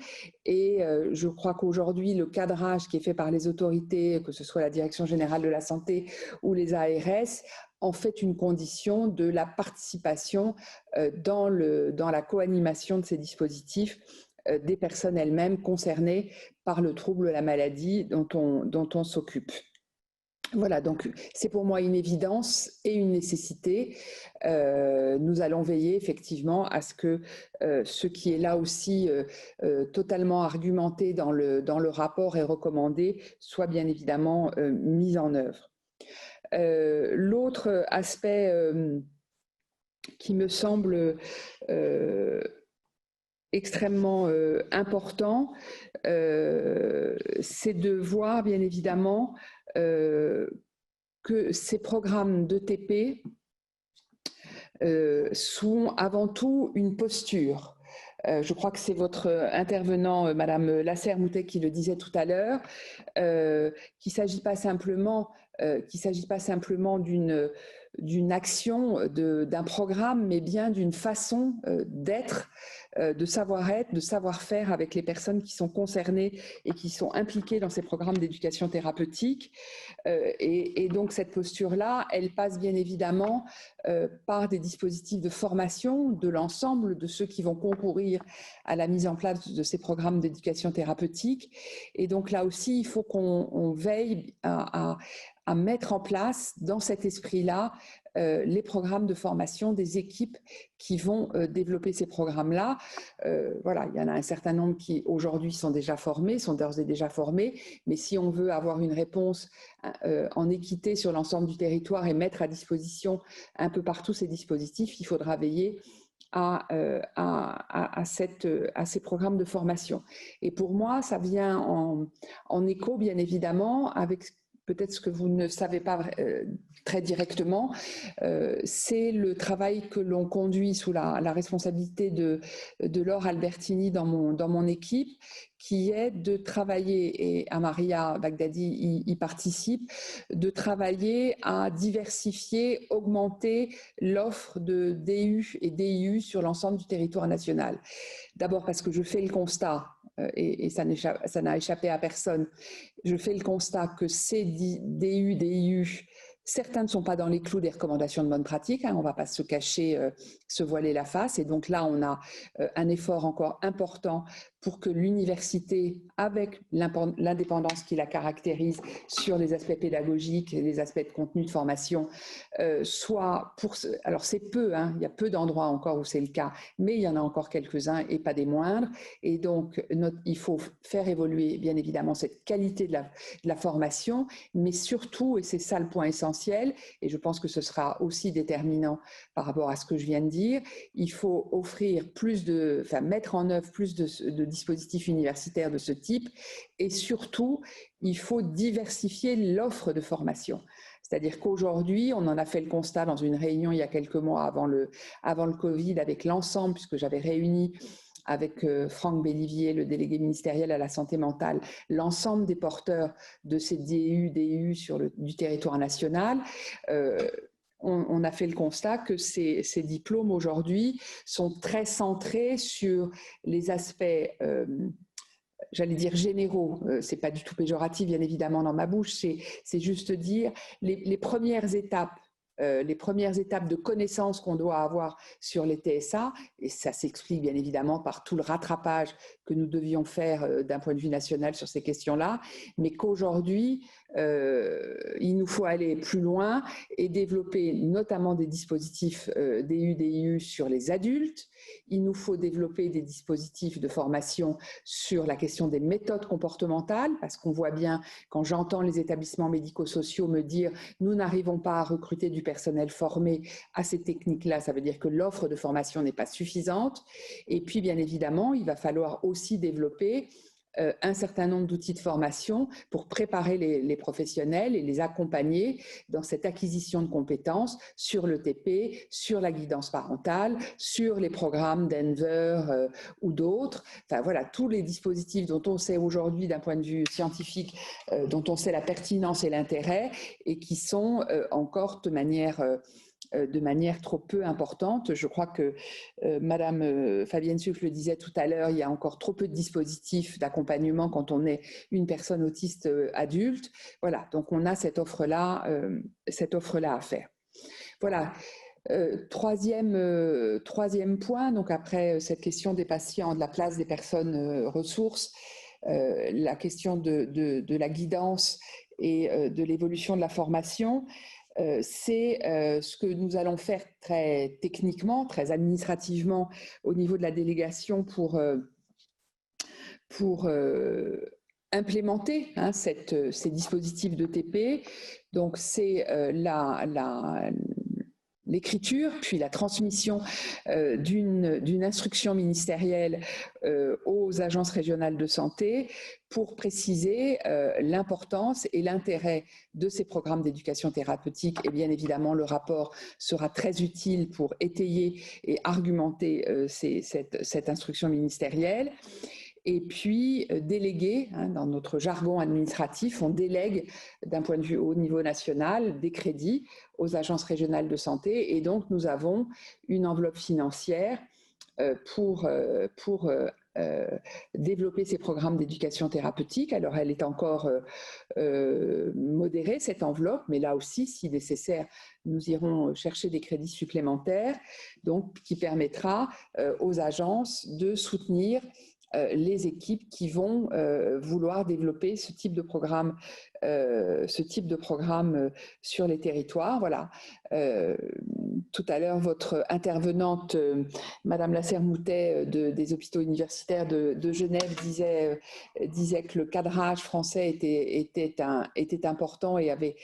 et je crois qu'aujourd'hui le cadrage qui est fait par les autorités, que ce soit la Direction générale de la santé ou les ARS, en fait une condition de la participation dans la co-animation de ces dispositifs des personnes elles-mêmes concernées par le trouble, la maladie dont on s'occupe. Voilà, donc c'est pour moi une évidence et une nécessité. Nous allons veiller effectivement à ce que ce qui est là aussi totalement argumenté dans le rapport et recommandé soit bien évidemment mis en œuvre. L'autre aspect qui me semble extrêmement important, c'est de voir bien évidemment que ces programmes de TP sont avant tout une posture. Je crois que c'est votre intervenant, Madame Lasserre-Moutet, qui le disait tout à l'heure, qu'il ne s'agit pas simplement d'une action, d'un programme, mais bien d'une façon d'être, de savoir-être, de savoir-faire avec les personnes qui sont concernées et qui sont impliquées dans ces programmes d'éducation thérapeutique. Et donc cette posture-là, elle passe bien évidemment par des dispositifs de formation de l'ensemble de ceux qui vont concourir à la mise en place de ces programmes d'éducation thérapeutique. Et donc là aussi, il faut qu'on veille à mettre en place dans cet esprit-là les programmes de formation des équipes qui vont développer ces programmes-là. Voilà, il y en a un certain nombre qui aujourd'hui sont déjà formés, sont d'ores et déjà formés, mais si on veut avoir une réponse en équité sur l'ensemble du territoire et mettre à disposition un peu partout ces dispositifs, il faudra veiller à ces programmes de formation. Et pour moi, ça vient en écho, bien évidemment, avec peut-être ce que vous ne savez pas très directement, c'est le travail que l'on conduit sous la responsabilité de Laure Albertini dans mon équipe, qui est de travailler, et Amaria Bagdadi y participe, de travailler à diversifier, augmenter l'offre de DU et DIU sur l'ensemble du territoire national. D'abord parce que je fais le constat, et ça n'a échappé à personne, je fais le constat que ces DU, DIU, certains ne sont pas dans les clous des recommandations de bonne pratique, hein, on ne va pas se cacher, se voiler la face, et donc là on a un effort encore important pour que l'université, avec l'indépendance qui la caractérise sur les aspects pédagogiques et les aspects de contenu de formation, soit pour... Alors c'est peu, hein, il y a peu d'endroits encore où c'est le cas, mais il y en a encore quelques-uns et pas des moindres. Et donc il faut faire évoluer bien évidemment cette qualité de la formation, mais surtout, et c'est ça le point essentiel, essentiel, et je pense que ce sera aussi déterminant par rapport à ce que je viens de dire. Il faut offrir mettre en œuvre plus de dispositifs universitaires de ce type, et surtout, il faut diversifier l'offre de formation. C'est-à-dire qu'aujourd'hui, on en a fait le constat dans une réunion il y a quelques mois avant le Covid avec l'ensemble, puisque j'avais réuni avec Franck Bellivier, le délégué ministériel à la santé mentale, l'ensemble des porteurs de ces DU du territoire national. On a fait le constat que ces diplômes aujourd'hui sont très centrés sur les aspects j'allais dire généraux, c'est pas du tout péjoratif bien évidemment dans ma bouche, c'est juste dire les premières étapes de connaissances qu'on doit avoir sur les TSA, et ça s'explique bien évidemment par tout le rattrapage que nous devions faire d'un point de vue national sur ces questions-là, mais qu'aujourd'hui, il nous faut aller plus loin et développer notamment des dispositifs DU sur les adultes. Il nous faut développer des dispositifs de formation sur la question des méthodes comportementales, parce qu'on voit bien, quand j'entends les établissements médico-sociaux me dire « nous n'arrivons pas à recruter du personnel formé à ces techniques-là », ça veut dire que l'offre de formation n'est pas suffisante. Et puis, bien évidemment, il va falloir aussi développer un certain nombre d'outils de formation pour préparer les professionnels et les accompagner dans cette acquisition de compétences sur le TP, sur la guidance parentale, sur les programmes d'Enver ou d'autres. Enfin voilà, tous les dispositifs dont on sait aujourd'hui d'un point de vue scientifique, dont on sait la pertinence et l'intérêt, et qui sont encore de manière trop peu importante. Je crois que Madame Fabienne Sucre le disait tout à l'heure, il y a encore trop peu de dispositifs d'accompagnement quand on est une personne autiste adulte. Voilà, donc on a cette offre-là à faire. Voilà. Troisième point, donc après cette question des patients, de la place des personnes ressources, la question de la guidance et de l'évolution de la formation. C'est ce que nous allons faire très techniquement, très administrativement au niveau de la délégation pour implémenter ces dispositifs de TP. Donc c'est l'écriture, puis la transmission d'une instruction ministérielle aux agences régionales de santé pour préciser l'importance et l'intérêt de ces programmes d'éducation thérapeutique. Et bien évidemment, le rapport sera très utile pour étayer et argumenter cette instruction ministérielle. Et puis déléguer, dans notre jargon administratif, on délègue d'un point de vue au niveau national des crédits aux agences régionales de santé, et donc nous avons une enveloppe financière pour développer ces programmes d'éducation thérapeutique. Alors elle est encore modérée, cette enveloppe, mais là aussi, si nécessaire, nous irons chercher des crédits supplémentaires, donc qui permettra aux agences de soutenir les équipes qui vont vouloir développer ce type de programme sur les territoires. Voilà. Tout à l'heure, votre intervenante, Madame Lasserre-Moutet, des hôpitaux universitaires de Genève, disait que le cadrage français était important et avait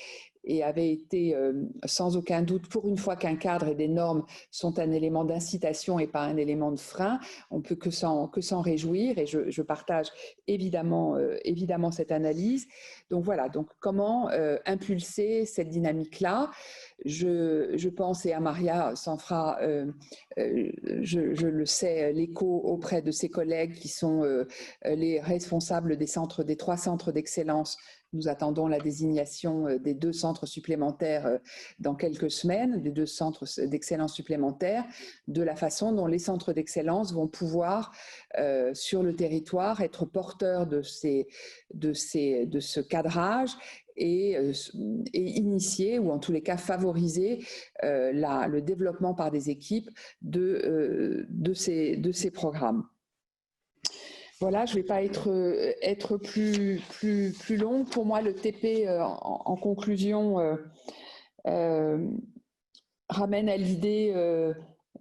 été sans aucun doute, pour une fois qu'un cadre et des normes sont un élément d'incitation et pas un élément de frein, on ne peut que s'en réjouir, et je partage évidemment cette analyse. Donc voilà, donc comment impulser cette dynamique-là ? Je pense, et Amaria s'en fera, je le sais, l'écho auprès de ses collègues qui sont les responsables des 3 centres d'excellence. Nous attendons la désignation des 2 centres supplémentaires dans quelques semaines, des 2 centres d'excellence supplémentaires, de la façon dont les centres d'excellence vont pouvoir, sur le territoire, être porteurs de ce cadrage et initier, ou en tous les cas favoriser le développement par des équipes de ces programmes. Voilà, je ne vais pas être plus long. Pour moi, le TP, en conclusion, ramène à l'idée,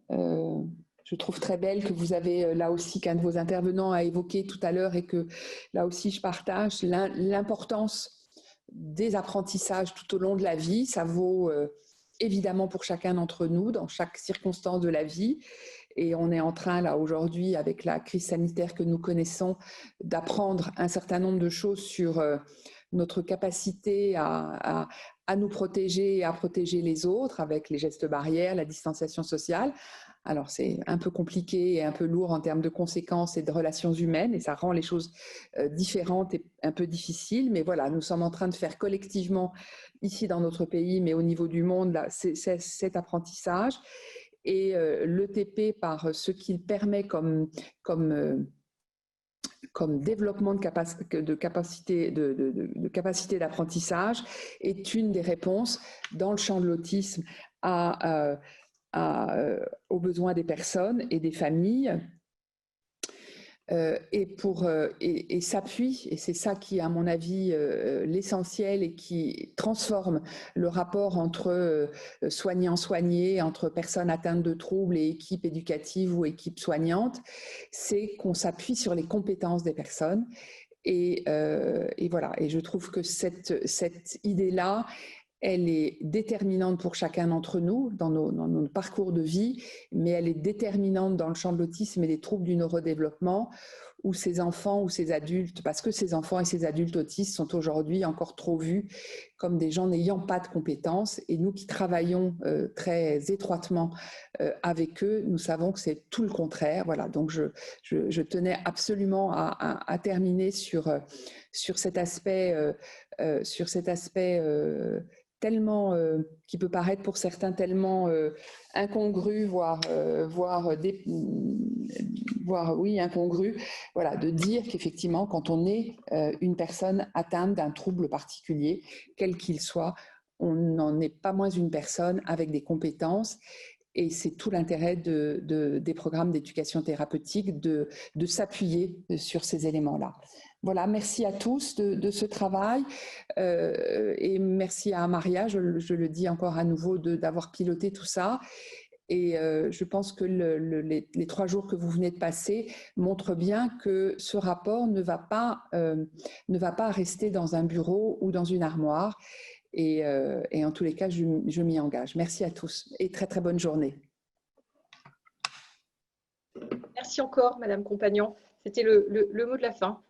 je trouve très belle, que vous avez là aussi, qu'un de vos intervenants a évoqué tout à l'heure, et que là aussi je partage, l'importance des apprentissages tout au long de la vie. Ça vaut évidemment pour chacun d'entre nous, dans chaque circonstance de la vie. Et on est en train, là, aujourd'hui, avec la crise sanitaire que nous connaissons, d'apprendre un certain nombre de choses sur notre capacité à nous protéger et à protéger les autres avec les gestes barrières, la distanciation sociale. Alors, c'est un peu compliqué et un peu lourd en termes de conséquences et de relations humaines, et ça rend les choses différentes et un peu difficiles. Mais voilà, nous sommes en train de faire collectivement, ici dans notre pays, mais au niveau du monde, là, cet apprentissage. Et l'ETP, par ce qu'il permet comme développement de capacité d'apprentissage, est une des réponses dans le champ de l'autisme aux besoins des personnes et des familles. Et s'appuie, et c'est ça qui est à mon avis l'essentiel et qui transforme le rapport entre soignants-soignés, entre personnes atteintes de troubles et équipes éducatives ou équipes soignantes, c'est qu'on s'appuie sur les compétences des personnes. Et voilà, et je trouve que cette idée-là, elle est déterminante pour chacun d'entre nous dans nos parcours de vie, mais elle est déterminante dans le champ de l'autisme et des troubles du neurodéveloppement, où ces enfants ou ces adultes, parce que ces enfants et ces adultes autistes sont aujourd'hui encore trop vus comme des gens n'ayant pas de compétences, et nous qui travaillons très étroitement avec eux, nous savons que c'est tout le contraire. Voilà, donc je tenais absolument à terminer sur cet aspect tellement, qui peut paraître pour certains tellement incongru, voire oui, incongru, voilà, de dire qu'effectivement, quand on est une personne atteinte d'un trouble particulier, quel qu'il soit, on n'en est pas moins une personne avec des compétences. Et c'est tout l'intérêt des programmes d'éducation thérapeutique de s'appuyer sur ces éléments-là. Voilà, merci à tous de ce travail et merci à Maria, je le dis encore à nouveau, d'avoir piloté tout ça. Et je pense que les 3 jours que vous venez de passer montrent bien que ce rapport ne va pas rester dans un bureau ou dans une armoire. Et en tous les cas, je m'y engage. Merci à tous et très très bonne journée. Merci encore, Madame Compagnon. C'était le mot de la fin.